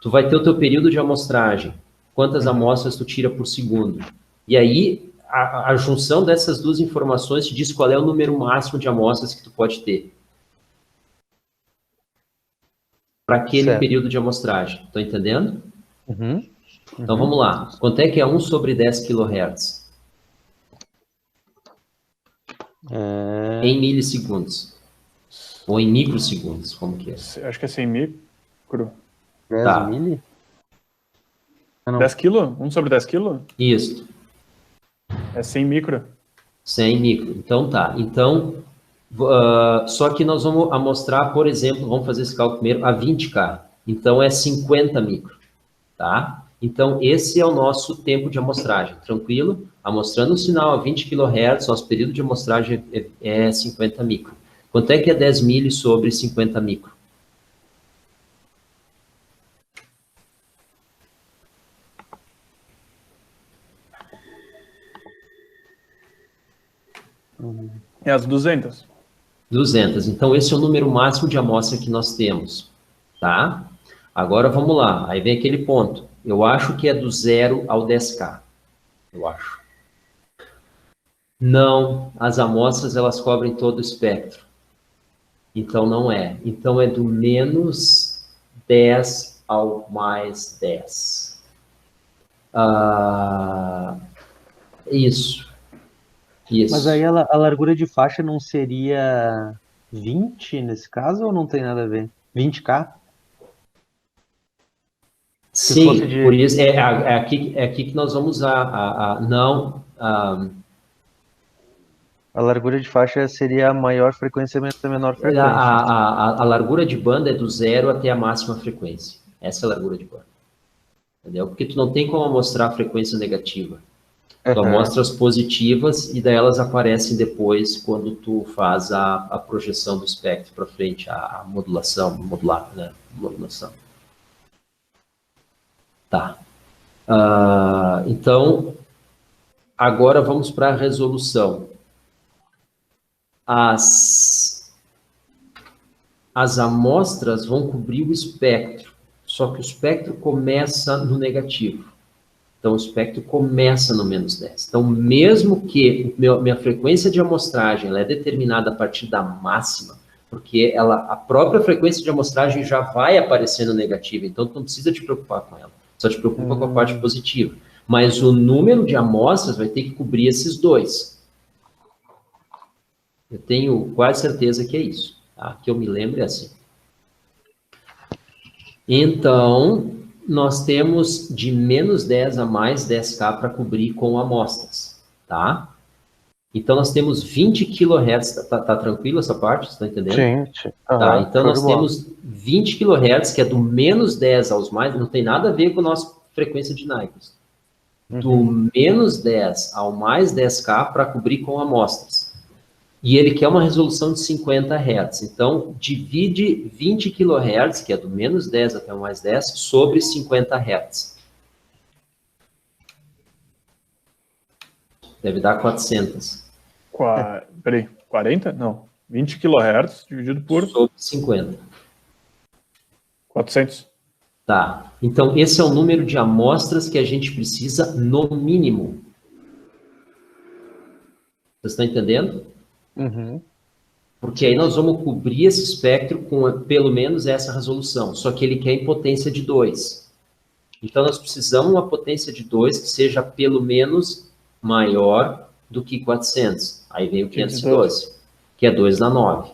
Tu vai ter o teu período de amostragem, quantas amostras tu tira por segundo. E aí, a junção dessas duas informações te diz qual é o número máximo de amostras que tu pode ter para aquele período de amostragem. Estão entendendo? Então, vamos lá. Quanto é que é 1 sobre 10 kHz? Em milissegundos. Ou em microsegundos, como que é? Acho que é 100 micro. 10 Tá. mili? 10 kg? 1 sobre 10 kg? Isso. É 100 micro. 100 micro. Então, tá. Então, só que nós vamos amostrar, por exemplo, vamos fazer esse cálculo primeiro, a 20K. Então, é 50 micro. Tá? Então, esse é o nosso tempo de amostragem. Tranquilo? Amostrando o sinal a 20 kHz, nosso período de amostragem é 50 micro. Quanto é que é 10 mili sobre 50 micro? É as 200. 200. Então, esse é o número máximo de amostra que nós temos. Tá? Agora, vamos lá. Aí vem aquele ponto. Eu acho que é do 0 ao 10K. Eu acho. Não, as amostras, elas cobrem todo o espectro. Então, não é. Então, é do menos 10 ao mais 10. Isso. Mas aí a largura de faixa não seria 20 nesse caso ou não tem nada a ver? 20K? Sim, por isso é aqui que nós vamos usar A largura de faixa seria a maior frequência menos a menor frequência. A largura de banda é do 0 até a máxima frequência. Essa é a largura de banda. Entendeu? Porque tu não tem como mostrar a frequência negativa. Tu amostra as positivas e daí elas aparecem depois quando tu faz a projeção do espectro para frente, a modulação, né? Modulação. Tá. Então, agora vamos para a resolução. As amostras vão cobrir o espectro, só que o espectro começa no negativo. Então, o espectro começa no menos 10. Então, mesmo que minha frequência de amostragem ela é determinada a partir da máxima, porque a própria frequência de amostragem já vai aparecer no negativo, então tu não precisa te preocupar com ela, só te preocupa com a parte positiva. Mas o número de amostras vai ter que cobrir esses dois. Eu tenho quase certeza que é isso, tá? Que eu me lembro é assim. Então, nós temos de menos 10 a mais 10K para cobrir com amostras, tá? Então, nós temos 20 kHz, tá tranquilo essa parte? Você está entendendo? Sim. Tá, então nós temos 20 kHz, que é do menos 10 aos mais, não tem nada a ver com a nossa frequência de Nyquist. Do menos 10 ao mais 10K para cobrir com amostras. E ele quer uma resolução de 50 Hz. Então, divide 20 kHz, que é do menos 10 até o mais 10, sobre 50 Hz. Deve dar 400. Peraí, 40? Não. 20 kHz dividido por... Sobre 50. 400. Tá. Então, esse é o número de amostras que a gente precisa no mínimo. Vocês estão entendendo? Porque aí nós vamos cobrir esse espectro com pelo menos essa resolução. Só que ele quer em potência de 2. Então, nós precisamos uma potência de 2 que seja pelo menos maior do que 400. Aí vem o 512, que é 2 na 9.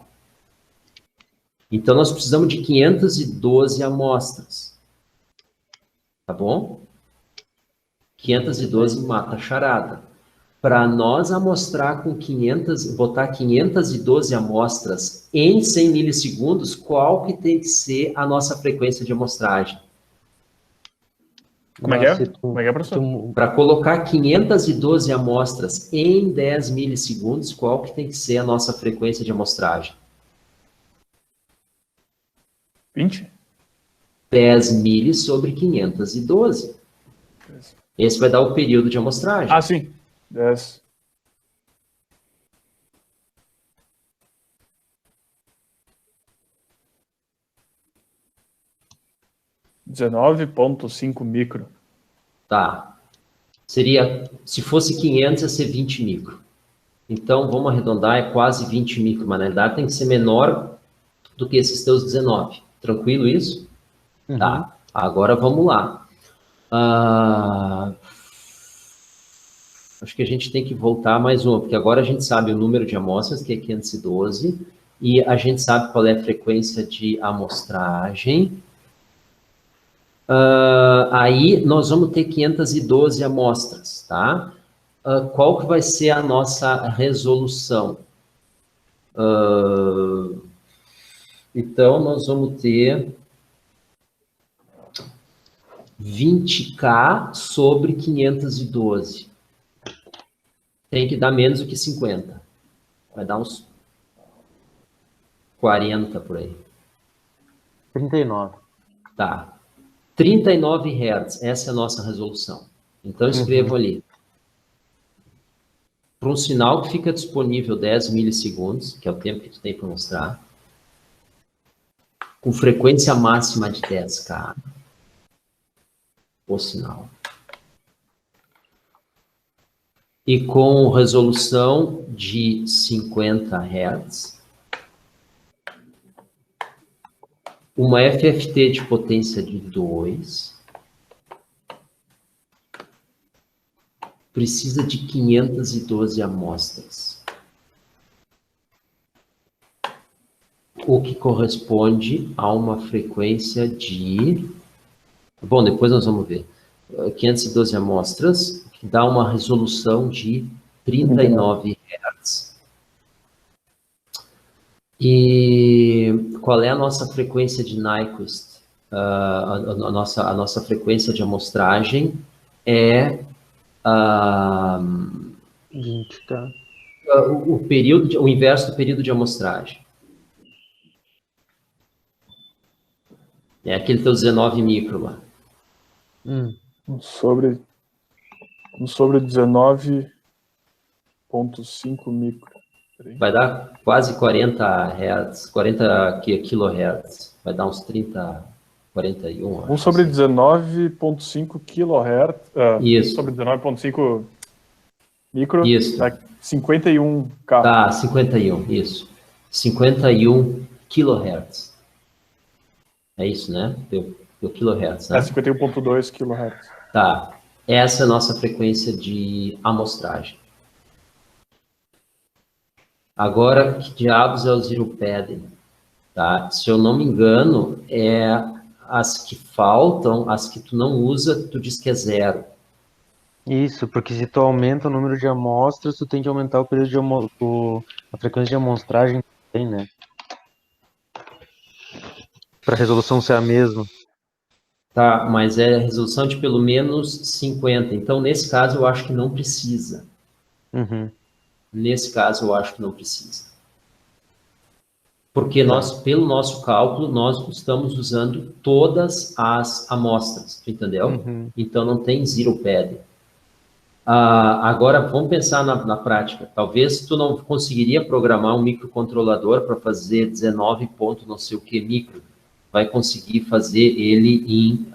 Então, nós precisamos de 512 amostras. Tá bom? 512 mata a charada. Para nós amostrar com 500, botar 512 amostras em 100 milissegundos, qual que tem que ser a nossa frequência de amostragem? Como é que é? Como é que é, professor? Para colocar 512 amostras em 10 milissegundos, qual que tem que ser a nossa frequência de amostragem? 20? 10 milis sobre 512. Esse vai dar o período de amostragem. Ah, sim. 10. 19,5 micro. Tá. Seria, se fosse 500, ia ser 20 micro. Então, vamos arredondar, é quase 20 micro, mas na realidade tem que ser menor do que esses teus 19. Tranquilo isso? Uhum. Tá. Agora vamos lá. Acho que a gente tem que voltar mais uma, porque agora a gente sabe o número de amostras, que é 512, e a gente sabe qual é a frequência de amostragem. Aí nós vamos ter 512 amostras, tá? Qual que vai ser a nossa resolução? Então, nós vamos ter 20K sobre 512. Tem que dar menos do que 50. Vai dar uns 40 por aí. 39. Tá. 39 Hz, essa é a nossa resolução. Então, escrevo ali. Para um sinal que fica disponível 10 milissegundos, que é o tempo que tu tem para mostrar, com frequência máxima de 10K, o sinal. E com resolução de 50 Hz, uma FFT de potência de 2, precisa de 512 amostras, o que corresponde a uma frequência de... Bom, depois nós vamos ver. 512 amostras, que dá uma resolução de 39 Hz. E qual é a nossa frequência de Nyquist? A nossa frequência de amostragem é 20, tá? O inverso do período de amostragem. É aquele teu 19 micro lá. Sobre 19,5 micro. Vai dar quase 40 Hz, 40 kHz. Vai dar uns 30, 41. 1 sobre 19,5 kHz. Isso. 1 sobre 19,5 micro. Isso. Tá 51K. Tá, 51, isso. 51 kHz. É isso, né? Deu kHz, né? É 51,2 kHz. Tá. Essa é a nossa frequência de amostragem. Agora, que diabos é o zero padding? Tá? Se eu não me engano, é as que faltam, as que tu não usa, tu diz que é 0. Isso, porque se tu aumenta o número de amostras, tu tem que aumentar o período de a frequência de amostragem que tem, né? Para a resolução ser a mesma. Tá, mas é a resolução de pelo menos 50. Então, nesse caso, eu acho que não precisa. Uhum. Nesse caso, eu acho que não precisa. Porque nós, pelo nosso cálculo, nós estamos usando todas as amostras, entendeu? Uhum. Então, não tem zero padding. Agora, vamos pensar na prática. Talvez tu não conseguiria programar um microcontrolador para fazer 19 ponto não sei o que micro. Vai conseguir fazer ele em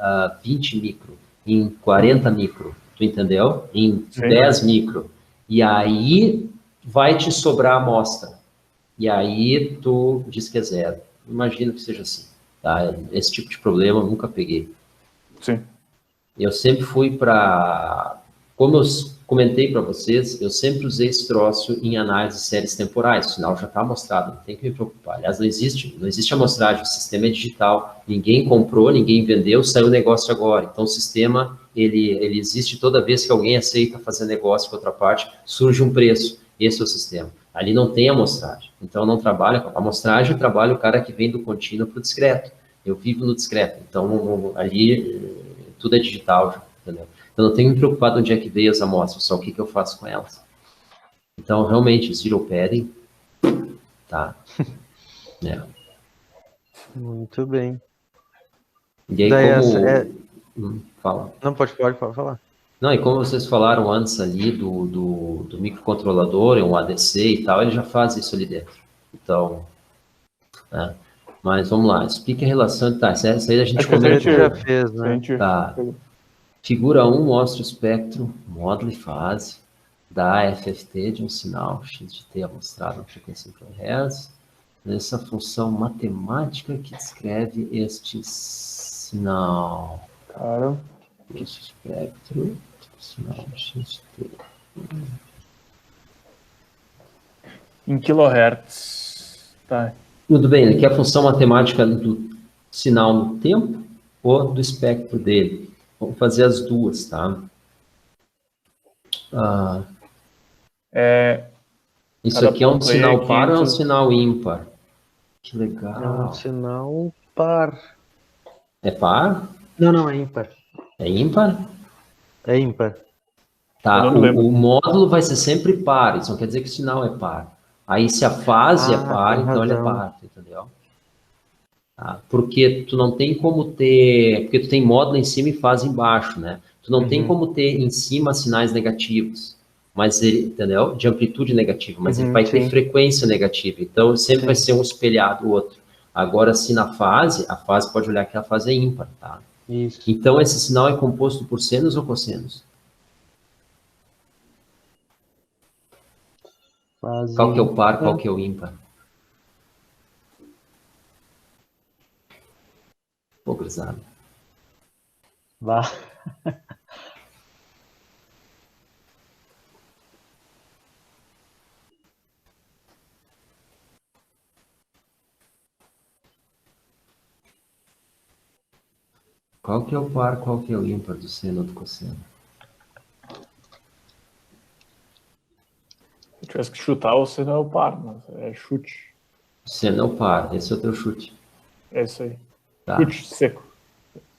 20 micro, em 40 micro, tu entendeu? Em 10 micro. E aí vai te sobrar a amostra. E aí tu diz que é 0. Imagino que seja assim. Tá? Esse tipo de problema eu nunca peguei. Sim. Eu sempre fui para... Como eu comentei para vocês, eu sempre usei esse troço em análise de séries temporais. O sinal já está amostrado, não tem que me preocupar. Aliás, não existe amostragem, o sistema é digital. Ninguém comprou, ninguém vendeu, saiu o negócio agora. Então, o sistema, ele existe toda vez que alguém aceita fazer negócio com outra parte, surge um preço. Esse é o sistema. Ali não tem amostragem. Então, não trabalha com amostragem, trabalha o cara que vem do contínuo para o discreto. Eu vivo no discreto. Então, ali, tudo é digital, entendeu? Eu não tenho me preocupado onde é que veio as amostras, só o que eu faço com elas. Então, realmente, zero padding, tá? Muito bem. E aí, daí fala. Não, pode falar. Não, e como vocês falaram antes ali do microcontrolador, é um ADC e tal, ele já faz isso ali dentro. Então, né? Mas vamos lá, explique a relação. Tá, essa aí a gente comentou. Já fez, né? Tá. Figura 1 mostra o espectro, módulo e fase da FFT de um sinal x de t amostrado na frequência microhertz, nessa função matemática que descreve este sinal. Cara. Esse espectro, sinal x de t. Em kilohertz. Tá. Tudo bem, ele quer a função matemática do sinal no tempo ou do espectro dele. Vamos fazer as duas, tá? Isso aqui é um sinal par ou é um sinal ímpar? Que legal. É um sinal par. É par? Não, é ímpar. É ímpar? É ímpar. Tá, o módulo vai ser sempre par, isso não quer dizer que o sinal é par. Aí se a fase é par, então ele é par, entendeu? Tá? Porque tu não tem como ter... Porque tu tem módulo em cima e fase embaixo, né? Tu não tem como ter em cima sinais negativos, mas ele, entendeu? De amplitude negativa, mas ele vai ter frequência negativa, então sempre vai ser um espelhado o outro. Agora, se na fase, a fase pode olhar que a fase é ímpar, tá? Isso. Então, esse sinal é composto por senos ou cossenos? Fase... Qual que é o par, qual que é o ímpar? Pô, cruzado. Vá. Qual que é o par, qual que é o ímpar do seno ou do cosseno? Se eu tivesse que chutar, o seno é o par, mas é chute. O seno é o par, esse é o teu chute. É isso aí. Tá. Chute seco.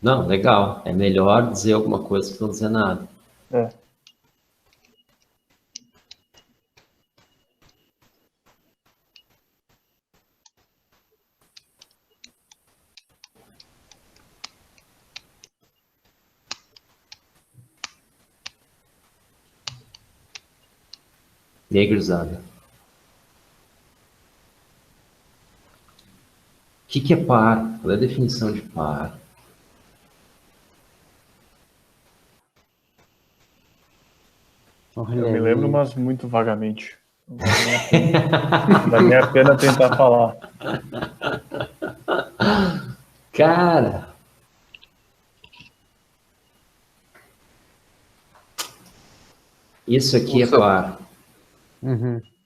Não, legal. É melhor dizer alguma coisa que não dizer nada. É. E aí, gurizada? O que é par? Qual é a definição de par? Eu me lembro, mas muito vagamente. Não dá nem a pena tentar falar. Cara! Isso aqui é par.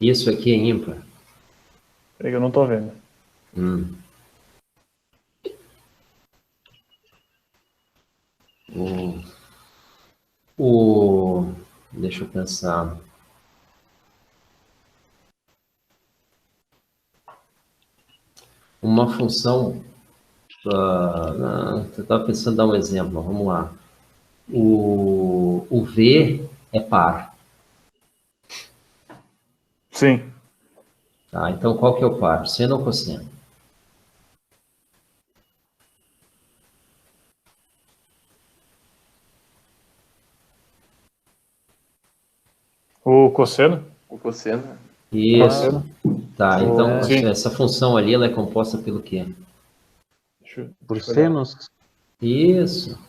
Isso aqui é ímpar. Peraí que eu não tô vendo. Deixa eu pensar. Uma função... eu estava pensando em dar um exemplo, vamos lá. O V é par. Sim. Tá, então qual que é o par? Seno ou cosseno? O cosseno? O cosseno. Isso. Tá, então sim. essa função ali, ela é composta pelo quê? Por senos? Isso.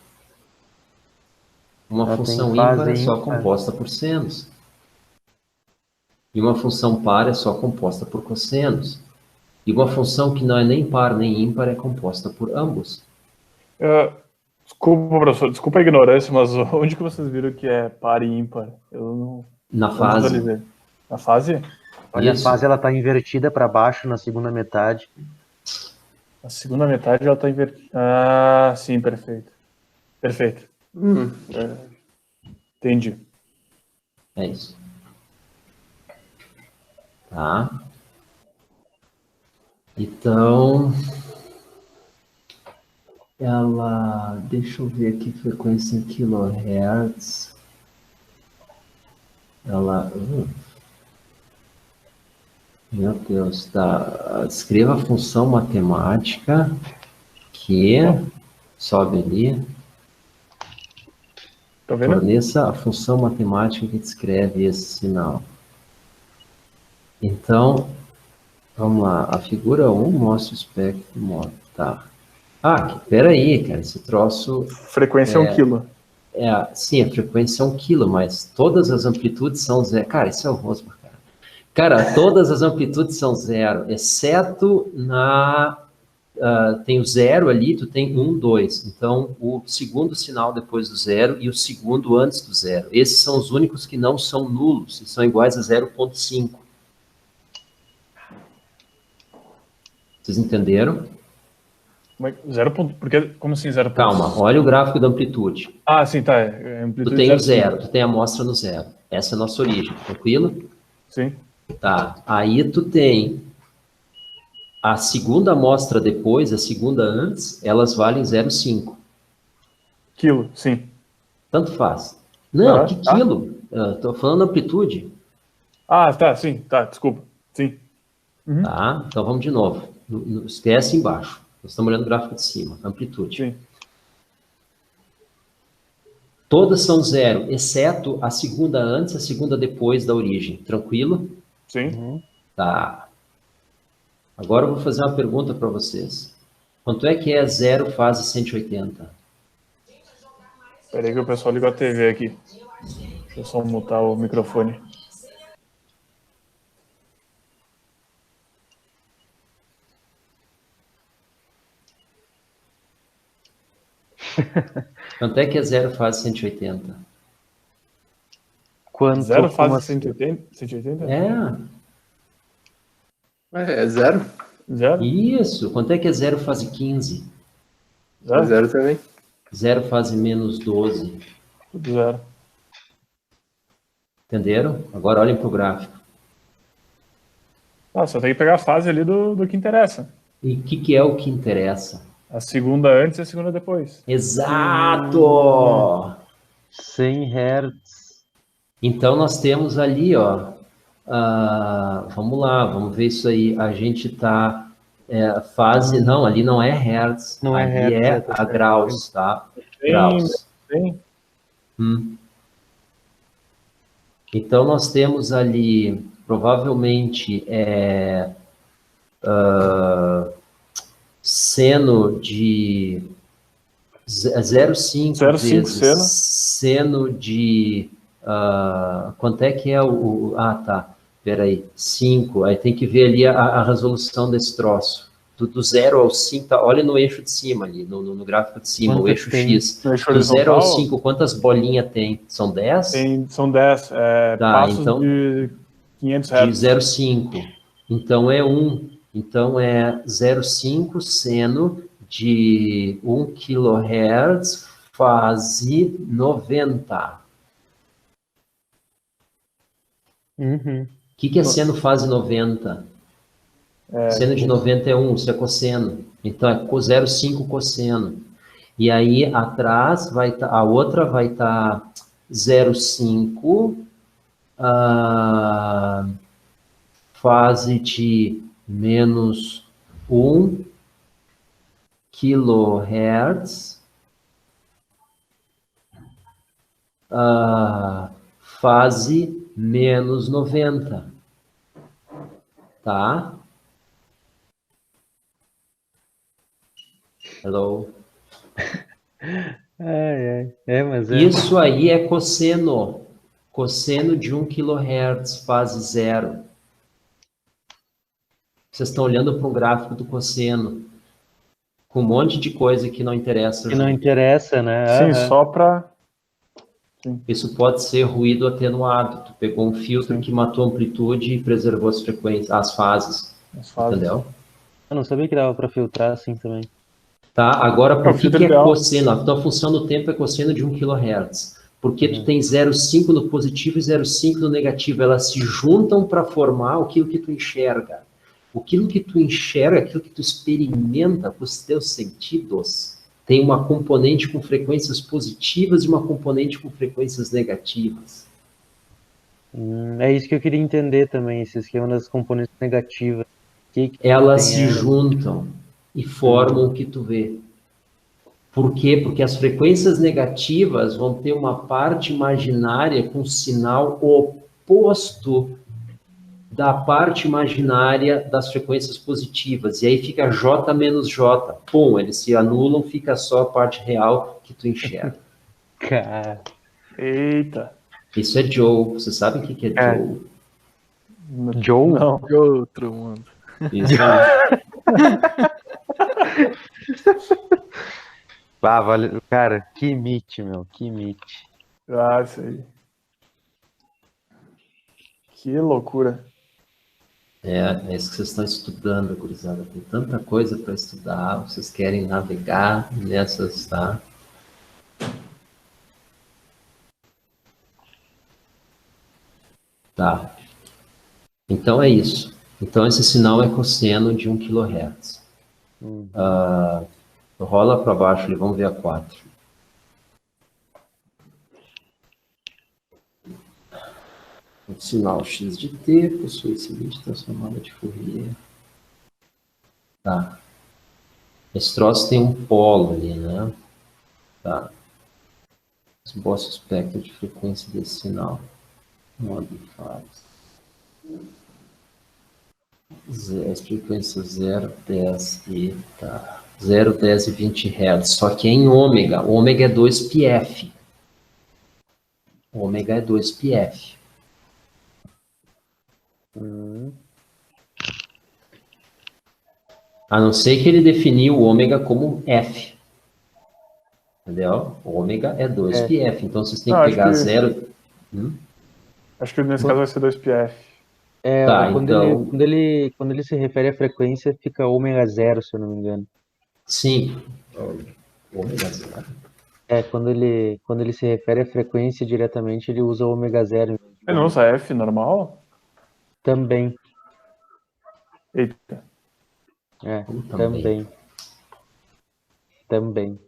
Uma função ímpar é só composta por senos. E uma função par é só composta por cossenos. E uma função que não é nem par nem ímpar é composta por ambos. Desculpa, professor, desculpa a ignorância, mas onde que vocês viram que é par e ímpar? Eu não... Na fase. Na fase? Olha, a fase ela tá invertida para baixo na segunda metade. Na segunda metade ela tá invertida. Ah, sim, perfeito. Perfeito. Entendi. É isso. Tá? Então, ela... Deixa eu ver aqui, frequência em kilohertz. Ela... Meu Deus, tá. Escreva a função matemática que sobe ali. Tá vendo? Forneça a função matemática que descreve esse sinal. Então, vamos lá. A figura 1 mostra o espectro do modo. Tá. Ah, peraí, cara. Esse troço... Frequência é 1 quilo. Sim, a frequência é 1 quilo, mas todas as amplitudes são zero. Cara, isso é o Rosberg. Cara, todas as amplitudes são zero, exceto tem o zero ali, tu tem 1, 2. Então, o segundo sinal depois do zero e o segundo antes do zero. Esses são os únicos que não são nulos, e são iguais a 0,5. Vocês entenderam? Como assim 0,5? Calma, olha o gráfico da amplitude. Ah, sim, tá. Tu tem o zero, tu tem a amostra no zero. Essa é a nossa origem, tranquilo? Sim. Tá, aí tu tem a segunda amostra depois, a segunda antes, elas valem 0,5. Quilo, sim. Tanto faz. Não, que quilo? Tô falando amplitude. Ah, tá, sim, tá, desculpa. Sim. Uhum. Tá, então vamos de novo. Esquece embaixo. Nós estamos olhando o gráfico de cima, amplitude. Sim. Todas são zero, exceto a segunda antes, a segunda depois da origem. Tranquilo? Sim. Uhum. Tá. Agora eu vou fazer uma pergunta para vocês. Quanto é que é 0 fase 180? Espera aí que o pessoal ligou a TV aqui. Deixa eu só mutar o microfone. Quanto é que é 0 fase 180? Quanto? 0 fase 180? 180? É zero. Zero? Isso. Quanto é que é 0 fase 15? Zero também. 0 fase menos 12. Tudo zero. Entenderam? Agora olhem para o gráfico. Só tem que pegar a fase ali do que interessa. E o que é o que interessa? A segunda antes e a segunda depois. Exato! 100 Hz. Então nós temos ali, ó. Vamos lá, vamos ver isso aí. A gente está fase... Não, ali não é Hertz. Não ali é Hertz. A graus, tá? Graus. Sim. Então nós temos ali, provavelmente, seno de 0,5 vezes seno de... quanto é que é o... tá. Peraí, 5. Aí tem que ver ali a resolução desse troço. Do 0 ao 5, tá? Olha no eixo de cima ali, no gráfico de cima, o eixo X. Do 0 ao 5, quantas bolinhas tem? São 10? São 10. Passos então, de 500 Hz. De Hz. 0,5. Então é 1. Então é 0,5 seno de 1 kHz fase 90. Uhum. O que é seno fase 90? Seno de 90 é 1, isso é cosseno. Então é 0,5 cosseno. E aí atrás vai estar, a outra vai estar 0,5 fase de menos 1 kHz fase menos 90. Tá? Hello? Mas Isso aí é cosseno. Cosseno de 1 kHz, fase 0. Vocês estão olhando para um gráfico do cosseno. Com um monte de coisa que não interessa. Que não interessa, né? Sim, só para... Isso pode ser ruído atenuado. Tu pegou um filtro que matou a amplitude e preservou as frequências, as fases. Entendeu? Eu não sabia que dava para filtrar assim também. Tá, agora por que é ideal. cosseno? Então a função do tempo é cosseno de 1 kHz. Porque tu tem 0,5 no positivo e 0,5 no negativo. Elas se juntam para formar aquilo que tu enxerga. Aquilo que tu enxerga, aquilo que tu experimenta com os teus sentidos, tem uma componente com frequências positivas e uma componente com frequências negativas. É isso que eu queria entender também, esse esquema das componentes negativas. Elas se juntam e formam o que tu vê. Por quê? Porque as frequências negativas vão ter uma parte imaginária com sinal oposto da parte imaginária das frequências positivas. E aí fica J menos J. Pum, eles se anulam, fica só a parte real que tu enxerga. Cara. Eita. Isso é Joe. Você sabe o que é Joe? Joe? Não. De outro mundo. Isso aí. Vale. Cara, que mit, meu. Que mit. Ah, isso aí. Que loucura. É isso que vocês estão estudando, gurizada. Tem tanta coisa para estudar. Vocês querem navegar nessas, tá? Tá. Então é isso. Então esse sinal é cosseno de 1 kHz. Rola para baixo ali, vamos ver a 4. O sinal x de t possui seguinte transformada de Fourier. Tá. Esse troço tem um polo ali, né? Tá. Esboça o espectro de frequência desse sinal. Modo faz. As frequências 0, 10 e tá. 0, 10 e 20 Hz. Só que é em ômega. Ômega é 2πf. Ômega é 2πf. A não ser que ele definiu o ômega como F. Entendeu? Ômega é 2πf. Então vocês têm que pegar 0. Acho que nesse caso vai ser 2πf. Tá, quando, então... quando ele se refere à frequência, fica ômega 0, se eu não me engano. Sim. Ômega 0. Quando ele se refere à frequência diretamente, ele usa ômega 0. Ele não usa F normal? Também. Eita. Também.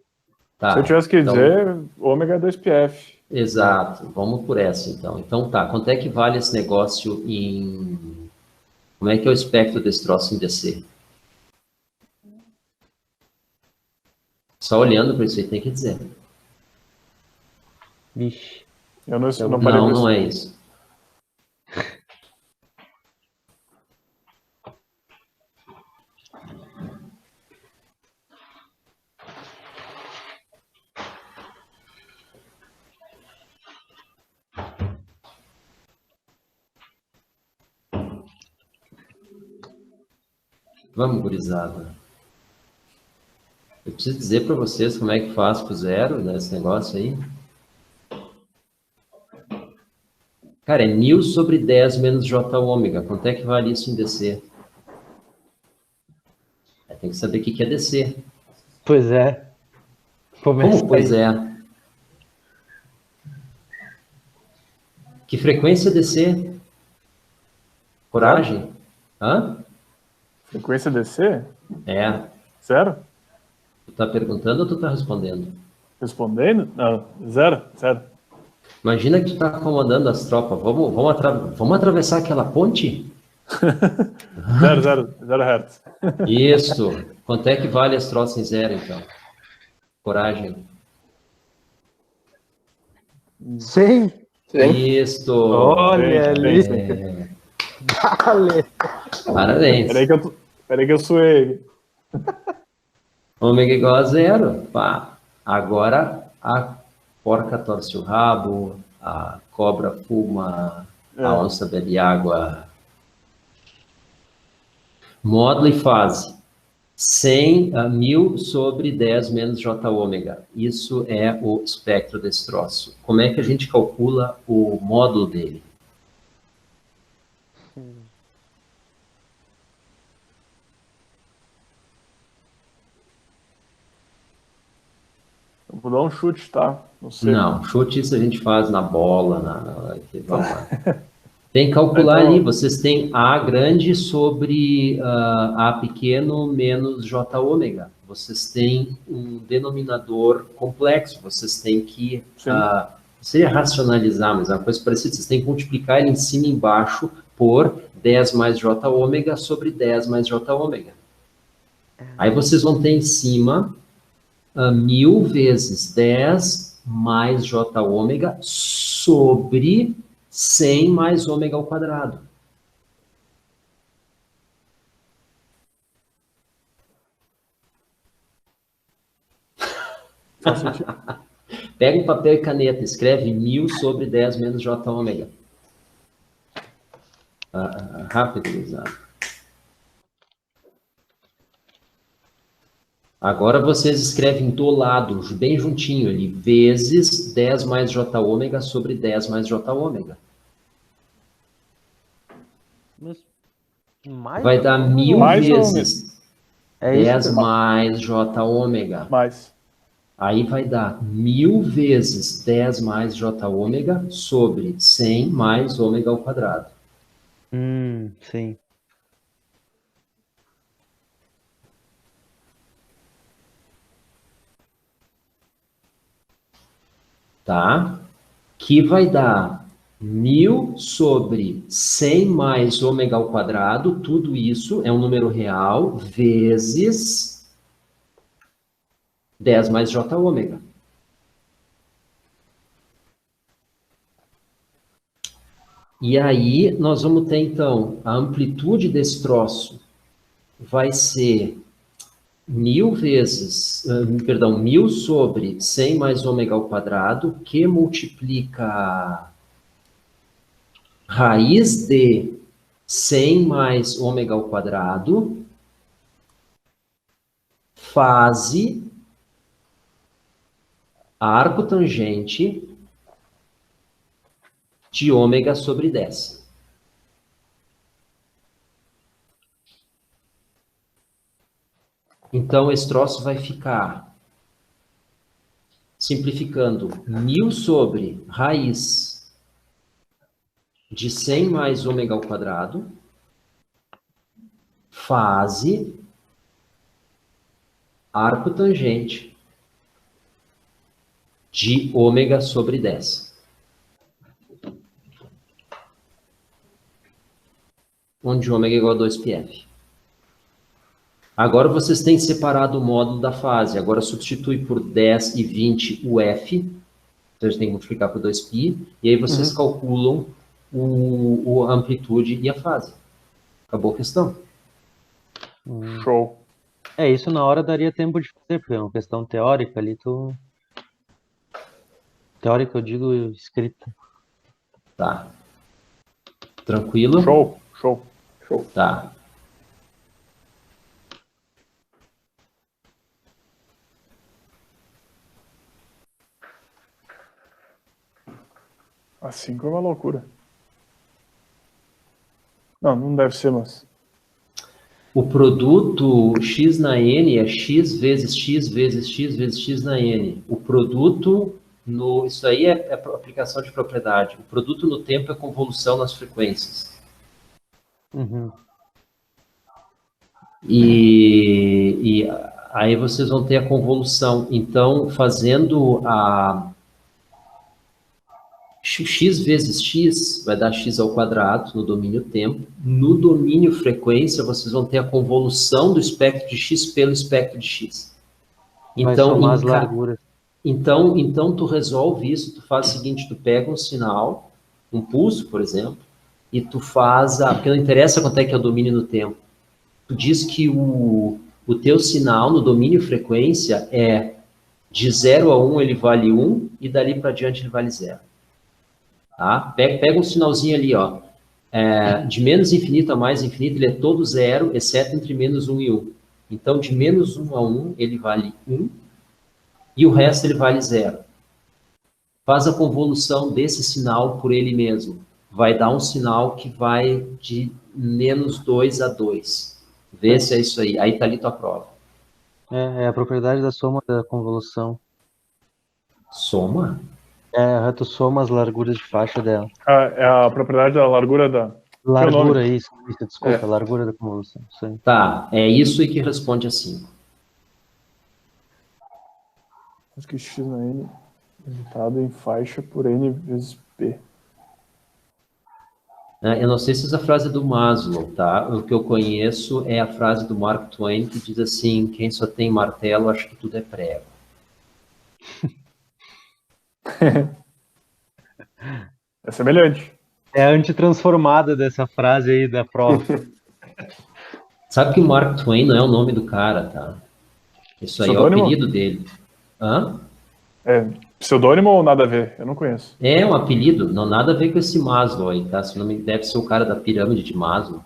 Tá, se eu tivesse que dizer, ômega é 2πf. Exato. Vamos por essa, então. Então tá, quanto é que vale esse negócio em... Como é que é o espectro desse troço em DC? Só olhando para isso aí tem que dizer. Vixe. Eu não Não é isso. Vamos, gurizada. Eu preciso dizer para vocês como é que faz com o zero nesse negócio aí. Cara, é 1000 sobre 10 menos J ômega. Quanto é que vale isso em DC? Tem que saber o que é DC. Pois é. Como pois é? Que frequência DC? Coragem? Hã? Frequência DC? É. Zero? Tu tá perguntando ou tu tá respondendo? Respondendo? Não, zero. Imagina que tu tá comandando as tropas. Vamos atravessar aquela ponte? 0 Hz. Isso. Quanto é que vale as troças em zero, então? Coragem. 100. Isso. Olha ali. Vale. Parabéns. Peraí que eu suei. Ômega igual a 0. Pá. Agora a porca torce o rabo, a cobra fuma, a onça bebe água. Módulo e fase. 1000 sobre 10 menos J ômega. Isso é o espectro desse troço. Como é que a gente calcula o módulo dele? Eu vou dar um chute, tá? Não sei. Não, chute isso a gente faz na bola, vamos lá. Tem que calcular ali, vocês têm A grande sobre A pequeno menos J ômega. Vocês têm um denominador complexo, vocês têm que, seria racionalizar, mas é uma coisa parecida, vocês têm que multiplicar ele em cima e embaixo por 10 mais J ômega sobre 10 mais J ômega. Aí vocês vão ter em cima 1000 vezes 10 mais J ômega sobre 100 mais ômega ao quadrado. Pega um papel e caneta, escreve 1000 sobre 10 menos J ômega. Rápido, exato. Agora vocês escrevem do lado, bem juntinho ali, vezes 10 mais J ômega sobre 10 mais J ômega. Vai dar 1000 vezes 10 mais J ômega. Mais. Aí vai dar 1000 vezes 10 mais J ômega sobre 100 mais ômega ao quadrado. Sim. Tá? Que vai dar 1000 sobre 100 mais ômega ao quadrado, tudo isso é um número real, vezes 10 mais J ômega. E aí, nós vamos ter, então, a amplitude desse troço vai ser 1000 sobre 100 mais ômega ao quadrado, que multiplica raiz de 100 mais ômega ao quadrado, fase, arco tangente de ômega sobre 10. Então, esse troço vai ficar, simplificando, 1000 sobre raiz de 100 mais ômega ao quadrado, fase, arco tangente de ômega sobre 10. Onde ômega é igual a 2πf. Agora vocês têm separado o módulo da fase. Agora substitui por 10 e 20 o f. Então a gente tem que multiplicar por 2π. E aí vocês calculam a amplitude e a fase. Acabou a questão. Show. Isso na hora daria tempo de fazer, porque é uma questão teórica ali, teórica eu digo escrita. Tá. Tranquilo? Show. Tá. Assim que é uma loucura. Não deve ser, mas... O produto x na n é x vezes x vezes x vezes x na n. O produto, isso aí é aplicação de propriedade. O produto no tempo é convolução nas frequências. E aí vocês vão ter a convolução. Então, fazendo a x vezes x vai dar x ao quadrado no domínio tempo. No domínio frequência, vocês vão ter a convolução do espectro de x pelo espectro de x. Então, as larguras. Então, tu resolve isso, tu faz o seguinte, tu pega um sinal, um pulso, por exemplo, e tu faz, porque não interessa quanto é que é o domínio no tempo. Tu diz que o teu sinal no domínio frequência é de 0 a 1 ele vale 1 e dali para diante ele vale 0. Tá? Pega um sinalzinho ali, ó. De menos infinito a mais infinito, ele é todo zero, exceto entre menos 1 e 1. Então, de menos 1 a 1, ele vale 1, e o resto ele vale 0. Faz a convolução desse sinal por ele mesmo. Vai dar um sinal que vai de menos 2 a 2. Vê se é isso aí. Aí tá ali tua prova. É a propriedade da soma da convolução. Soma? Tu soma as larguras de faixa dela. É a propriedade da largura da... Largura, isso, desculpa, largura da convolução. Sim. Tá, é isso aí que responde a 5. Acho que x na n limitado em faixa por n vezes p. Eu não sei se essa frase é do Maslow, tá? O que eu conheço é a frase do Mark Twain, que diz assim, quem só tem martelo acha que tudo é prego. É semelhante. É a antitransformada dessa frase aí da prova. Sabe que o Mark Twain não é o nome do cara, tá? Isso aí Pseudônimo? é o apelido dele. Hã? É pseudônimo ou nada a ver? Eu não conheço. É um apelido, não nada a ver com esse Maslow aí, tá? Se não me deve ser o cara da pirâmide de Maslow.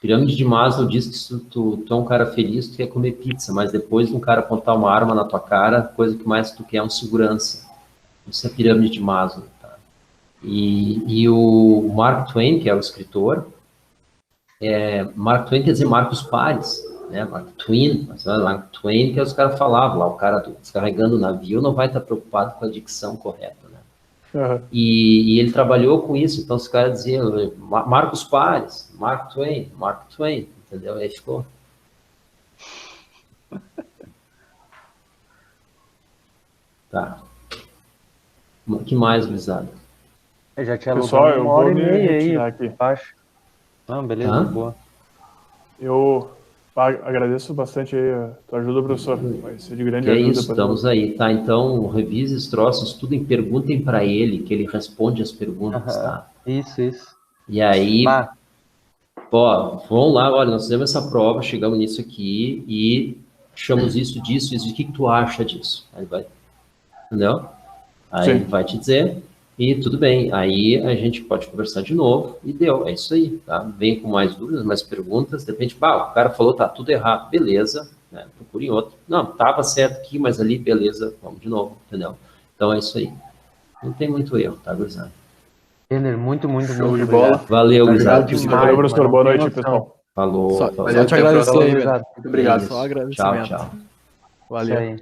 Pirâmide de Maslow diz que se tu é um cara feliz, tu quer comer pizza, mas depois de um cara apontar uma arma na tua cara, a coisa que mais tu quer é um segurança. Isso é a pirâmide de Maslow, tá? E o Mark Twain, que é o escritor, Mark Twain quer dizer Marcos Pares, né? Mark Twain, Mark Twain, que os caras falavam lá, o cara descarregando o navio não vai estar preocupado com a dicção correta, né? Uhum. E ele trabalhou com isso, então os caras diziam Marcos Pares, Mark Twain, entendeu? Aí ficou. Tá. O que mais, gurizada? Já tinha Pessoal, eu uma vou hora e me meia retirar aí, aqui. acho. Ah, beleza, Tá. boa. Eu agradeço bastante aí a tua ajuda, professor. Vai ser de grande Que é ajuda. isso, estamos aí, tá? Então, revise os troços, estudem, perguntem para ele, que ele responde as perguntas, tá? Isso. E aí, vamos lá, olha, nós fizemos essa prova, chegamos nisso aqui e achamos isso, disso, o que tu acha disso? Aí vai, entendeu? Aí ele vai te dizer, e tudo bem, aí a gente pode conversar de novo, e deu, é isso aí, tá? Vem com mais dúvidas, mais perguntas, de repente, o cara falou, tá tudo errado, beleza, né? Procure outro. Não, tava certo aqui, mas ali, beleza, vamos de novo, entendeu? Então é isso aí. Não tem muito erro, tá, gurizada? Renner, muito Show de bola. Valeu, gurizada. Valeu, professor. Boa noite, pessoal. Falou. Só te agradecer aí, velho. Muito obrigado. Só agradecimento. Tchau. Isso Valeu. aí.